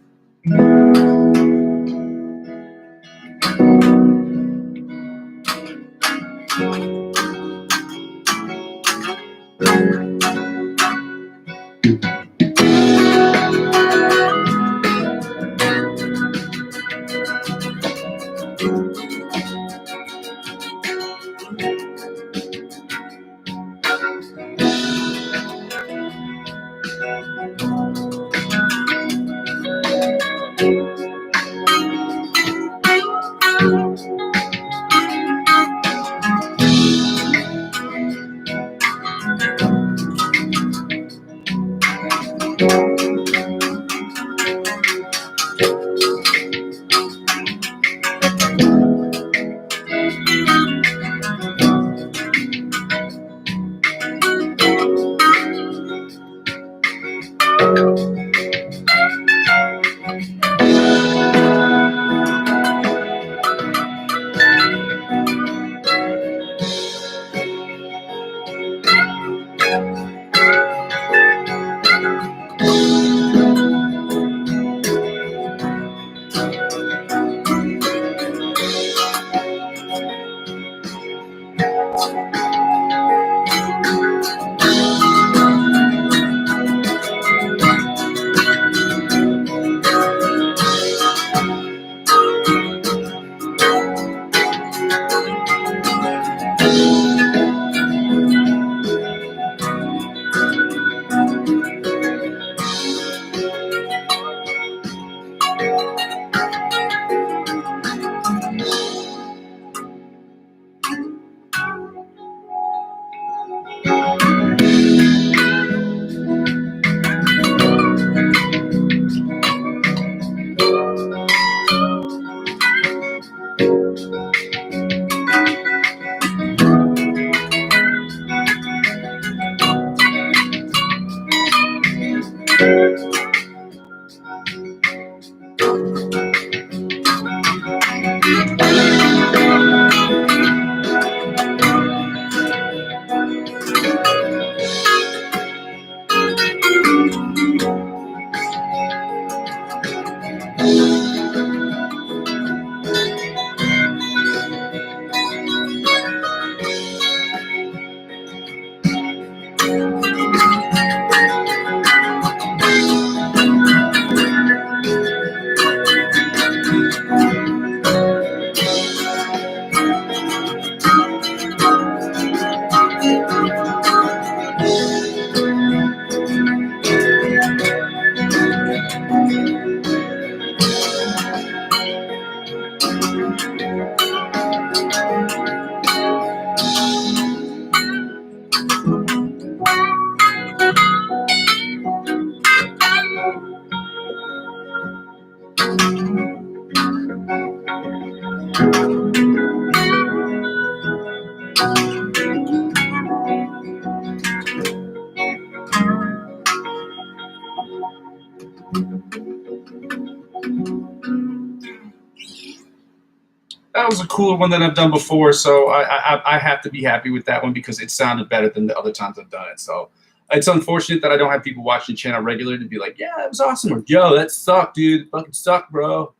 That was a cooler one than I've done before, so I have to be happy with that one because it sounded better than the other times I've done it. So it's unfortunate that I don't have people watching the channel regularly to be like, yeah, that was awesome, or yo, that sucked, dude, it fucking sucked, bro.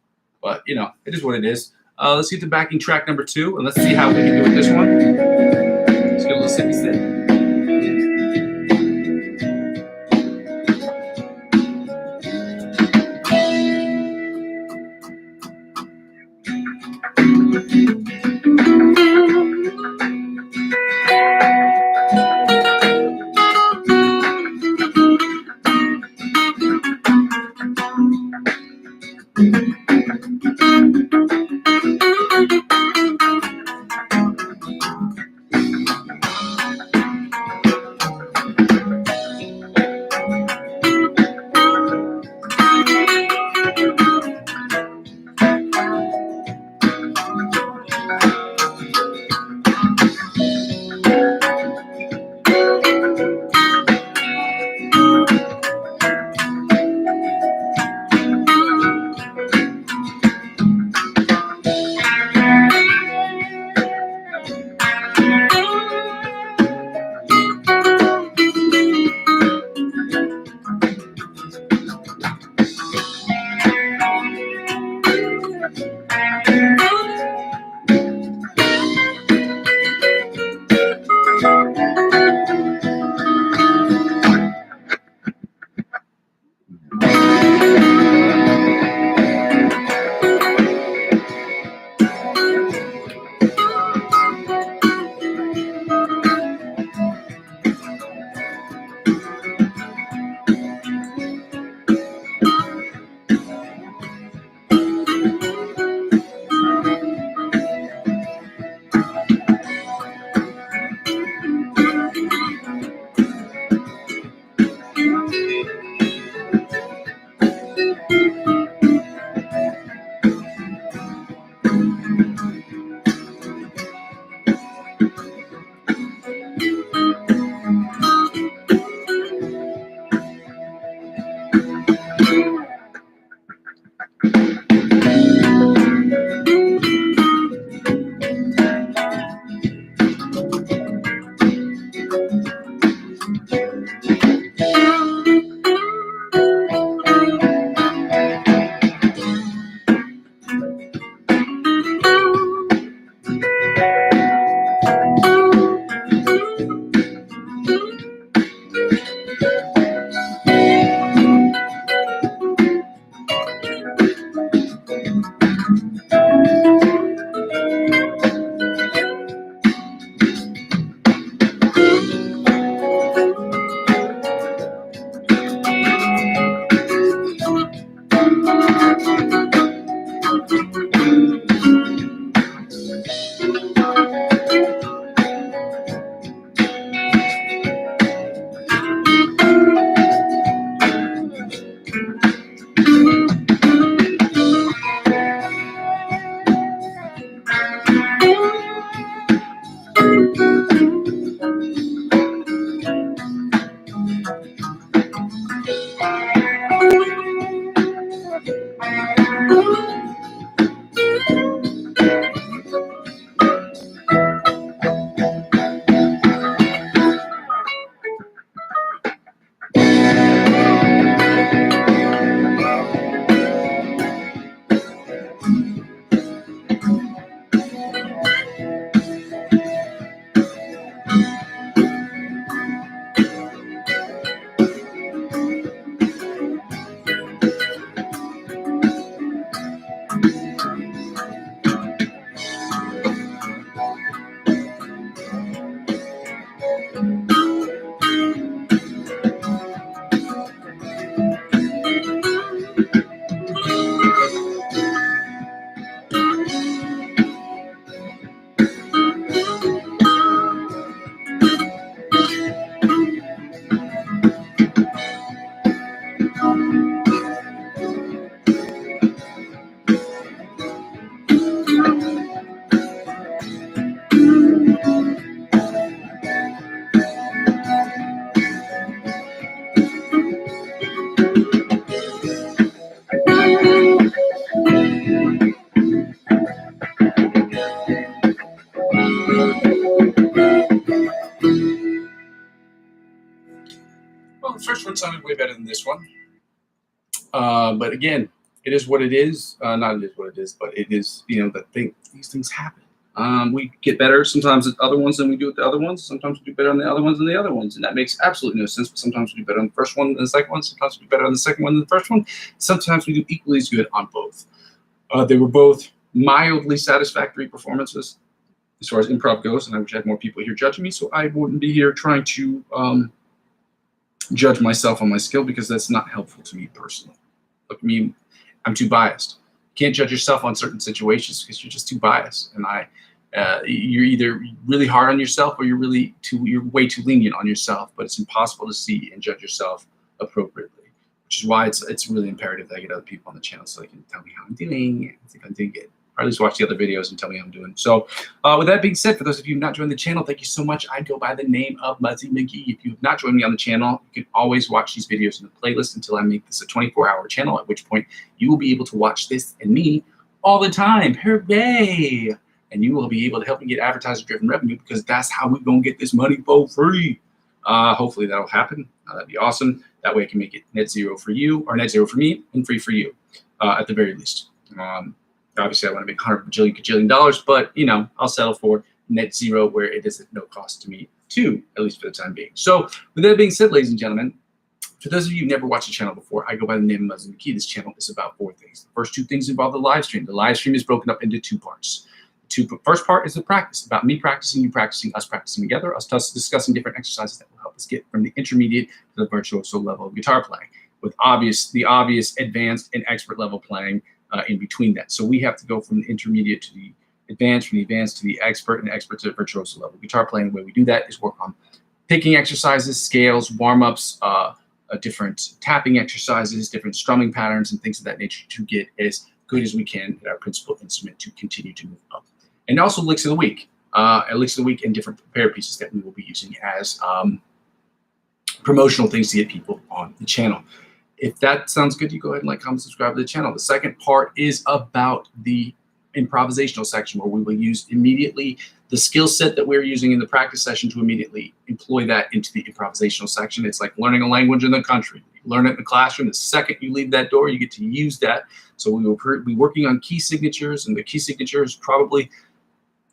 But you know, it is what it is. Let's get to backing track number 2, and let's see how we can do with this one. Let's get a little sippy sip. Well, the first one sounded way better than this one. But again, it is what it is. Not it is what it is, but it is, these things happen. We get better sometimes at other ones than we do at the other ones. Sometimes we do better on the other ones than the other ones. And that makes absolutely no sense. But sometimes we do better on the first one than the second one. Sometimes we do better on the second one than the first one. Sometimes we do equally as good on both. They were both mildly satisfactory performances as far as improv goes. And I wish I had more people here judging me, so I wouldn't be here trying to judge myself on my skill, because that's not helpful to me personally. Look, me, I'm too biased. You can't judge yourself on certain situations because you're just too biased. And you're either really hard on yourself or you're way too lenient on yourself. But it's impossible to see and judge yourself appropriately, which is why it's really imperative that I get other people on the channel so they can tell me how I'm doing. I think I'm doing good. Or at least watch the other videos and tell me how I'm doing. So with that being said, for those of you who have not joined the channel, thank you so much. I go by the name of Muzzy McGee. If you have not joined me on the channel, you can always watch these videos in the playlist until I make this a 24-hour channel, at which point you will be able to watch this and me all the time. Hooray! And you will be able to help me get advertiser-driven revenue, because that's how we're going to get this money for free. Hopefully that'll happen. That'd be awesome. That way I can make it net zero for you, or net zero for me, and free for you, at the very least. Obviously, I want to make $100 bajillion, but I'll settle for net zero, where it is at no cost to me too, at least for the time being. So with that being said, ladies and gentlemen, for those of you who've never watched the channel before, I go by the name of Muzzy McGee. This channel is about 4 things. The first 2 things involve the live stream. The live stream is broken up into 2 parts. The first part is the practice, about me practicing, you practicing, us practicing together, us discussing different exercises that will help us get from the intermediate to the virtuoso level of guitar playing, with the obvious advanced and expert level playing in between that. So we have to go from the intermediate to the advanced, from the advanced to the expert, and expert to the virtuoso level. Guitar playing, the way we do that is work on picking exercises, scales, warm-ups, different tapping exercises, different strumming patterns, and things of that nature to get as good as we can at our principal instrument to continue to move up. And also licks of the week. Licks of the week and different prepared pieces that we will be using as promotional things to get people on the channel. If that sounds good, you go ahead and like, comment, subscribe to the channel. The second part is about the improvisational section, where we will use immediately the skill set that we're using in the practice session to immediately employ that into the improvisational section. It's like learning a language in the country. You learn it in the classroom. The second you leave that door, you get to use that. So we will be working on key signatures, and the key signatures probably,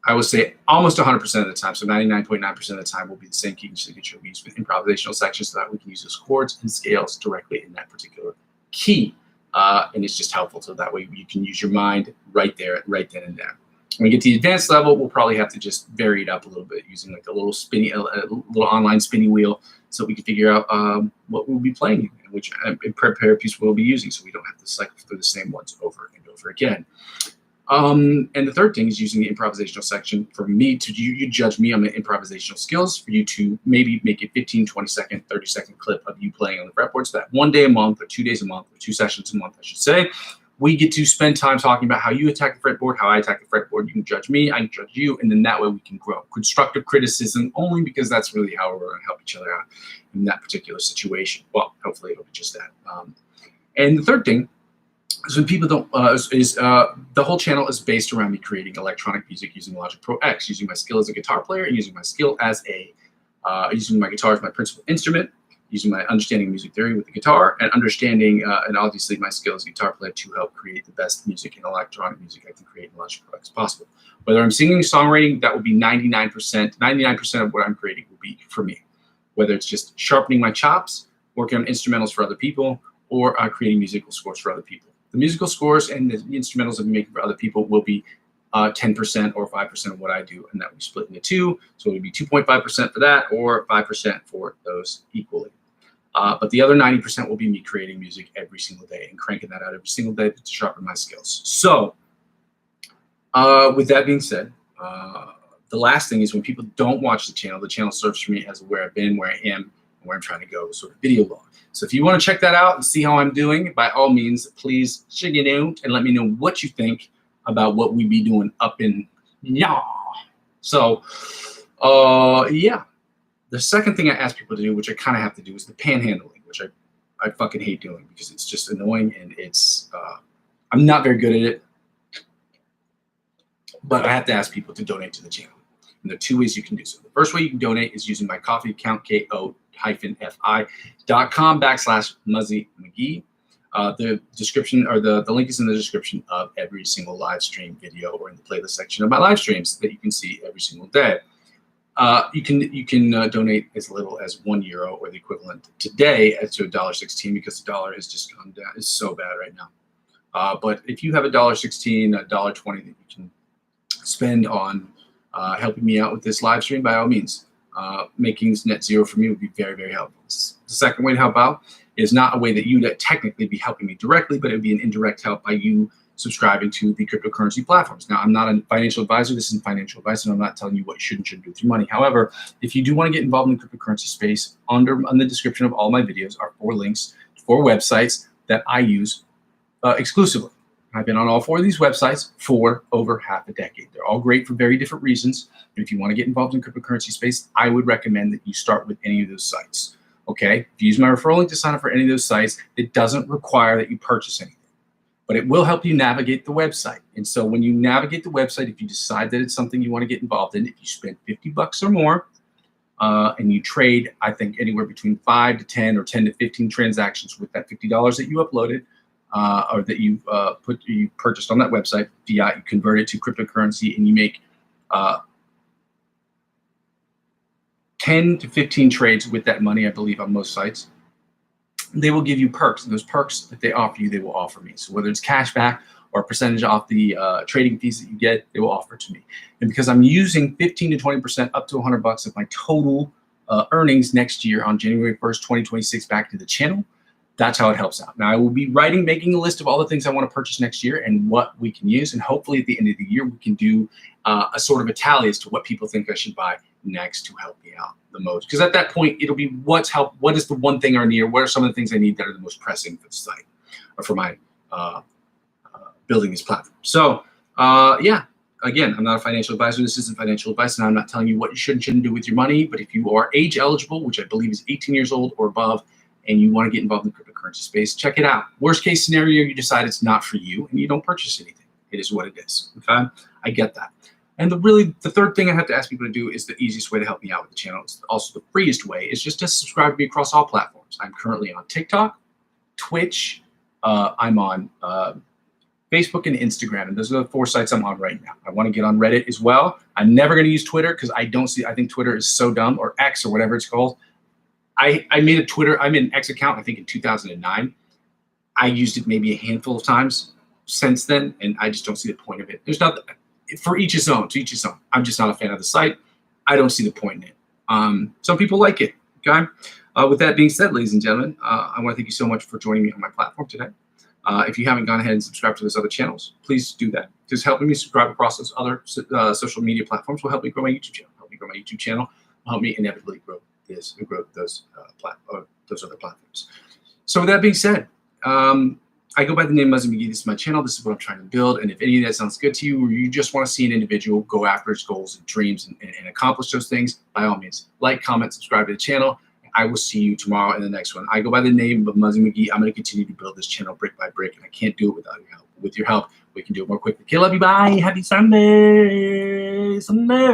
I would say, almost 100% of the time, so 99.9% of the time will be the same key signature we use for improvisational sections, so that we can use those chords and scales directly in that particular key. And it's just helpful, so that way you can use your mind right there, right then and there. When we get to the advanced level, we'll probably have to just vary it up a little bit using like a little online spinny wheel, so we can figure out what we'll be playing and which prepare piece we'll be using, so we don't have to cycle through the same ones over and over again. And the third thing is using the improvisational section for me to, you judge me on my improvisational skills, for you to maybe make a 15, 20 second, 30 second clip of you playing on the fretboard, so that 1 day a month or 2 days a month or 2 sessions a month, I should say, we get to spend time talking about how you attack the fretboard, how I attack the fretboard. You can judge me, I can judge you, and then that way we can grow. Constructive criticism only, because that's really how we're going to help each other out in that particular situation. Well, hopefully it'll be just that. And the third thing is, when people don't, the whole channel is based around me creating electronic music using Logic Pro X, using my skill as a guitar player, and using my skill as using my guitar as my principal instrument, using my understanding of music theory with the guitar, and understanding, and obviously my skill as a guitar player to help create the best music and electronic music I can create in Logic Pro X possible. Whether I'm singing, songwriting, that will be 99% of what I'm creating will be for me. Whether it's just sharpening my chops, working on instrumentals for other people, or creating musical scores for other people. The musical scores and the instrumentals I'm making for other people will be 10% or 5% of what I do, and that will be split into two. So it would be 2.5% for that, or 5% for those equally. But the other 90% will be me creating music every single day and cranking that out every single day to sharpen my skills. So with that being said, the last thing is, when people don't watch the channel serves for me as where I've been, where I am, and where I'm trying to go, sort of video log. So if you want to check that out and see how I'm doing, by all means, please check it out and let me know what you think about what we be doing up in So yeah. The second thing I ask people to do, which I kind of have to do, is the panhandling, which I fucking hate doing, because it's just annoying, and it's I'm not very good at it. But I have to ask people to donate to the channel. And there are 2 ways you can do so. The first way you can donate is using my Ko-fi account, ko-fi.com/Muzzy McGee. The description, or the link is in the description of every single live stream video, or in the playlist section of my live streams that you can see every single day. You can donate as little as €1, or the equivalent today to $1.16, because the dollar has just gone down. It's so bad right now. But if you have $1.16, $1.20 that you can spend on helping me out with this live stream, by all means, making this net zero for me would be very, very helpful. The second way to help out is not a way that you'd technically be helping me directly, but it would be an indirect help by you subscribing to the cryptocurrency platforms. Now, I'm not a financial advisor. This isn't financial advice, and I'm not telling you what you should and shouldn't do with your money. However, if you do want to get involved in the cryptocurrency space, on the description of all my videos are 4 links to 4 websites that I use exclusively. I've been on all 4 of these websites for over half a decade. They're all great for very different reasons. And if you want to get involved in the cryptocurrency space, I would recommend that you start with any of those sites. Okay? If you use my referral link to sign up for any of those sites, it doesn't require that you purchase anything, but it will help you navigate the website. And so when you navigate the website, if you decide that it's something you want to get involved in, if you spend $50 or more, and you trade, I think, anywhere between 5 to 10 or 10 to 15 transactions with that $50 that you uploaded, or that you purchased on that website, fiat, you convert it to cryptocurrency, and you make 10 to 15 trades with that money, I believe, on most sites, they will give you perks. And those perks that they offer you, they will offer me. So whether it's cash back or a percentage off the trading fees that you get, they will offer to me. And because I'm using 15 to 20% up to $100 of my total earnings next year on January 1st, 2026 back to the channel, that's how it helps out. Now, I will be making a list of all the things I want to purchase next year and what we can use. And hopefully at the end of the year, we can do a sort of a tally as to what people think I should buy next to help me out the most. Because at that point, it'll be what is the one thing I need, or what are some of the things I need that are the most pressing for the site, or for my building this platform. So yeah, again, I'm not a financial advisor. This isn't financial advice, and I'm not telling you what you should and shouldn't do with your money. But if you are age eligible, which I believe is 18 years old or above, and you want to get involved in the cryptocurrency space, check it out. Worst case scenario, you decide it's not for you and you don't purchase anything. It is what it is. Okay, I get that. And the third thing I have to ask people to do is the easiest way to help me out with the channel. It's also the freest way, is just to subscribe to me across all platforms. I'm currently on TikTok, Twitch, I'm on Facebook and Instagram, and those are the 4 sites I'm on right now. I want to get on Reddit as well. I'm never going to use Twitter because I think Twitter is so dumb, or X, or whatever it's called. I made an X account, I think, in 2009. I used it maybe a handful of times since then, and I just don't see the point of it. for each his own, to each his own. I'm just not a fan of the site. I don't see the point in it. Some people like it. Okay. With that being said, ladies and gentlemen, I want to thank you so much for joining me on my platform today. If you haven't gone ahead and subscribed to those other channels, please do that. Just helping me subscribe across those other social media platforms will help me grow my YouTube channel. Help me grow my YouTube channel. Help me inevitably grow those those other platforms. So with that being said, I go by the name Muzzy McGee. This is my channel. This is what I'm trying to build. And if any of that sounds good to you, or you just want to see an individual go after his goals and dreams and accomplish those things, by all means, like, comment, subscribe to the channel. I will see you tomorrow in the next one. I go by the name of Muzzy McGee. I'm going to continue to build this channel brick by brick, and I can't do it without your help. With your help, we can do it more quickly. Okay, love you. Bye. Happy Sunday. Sunday.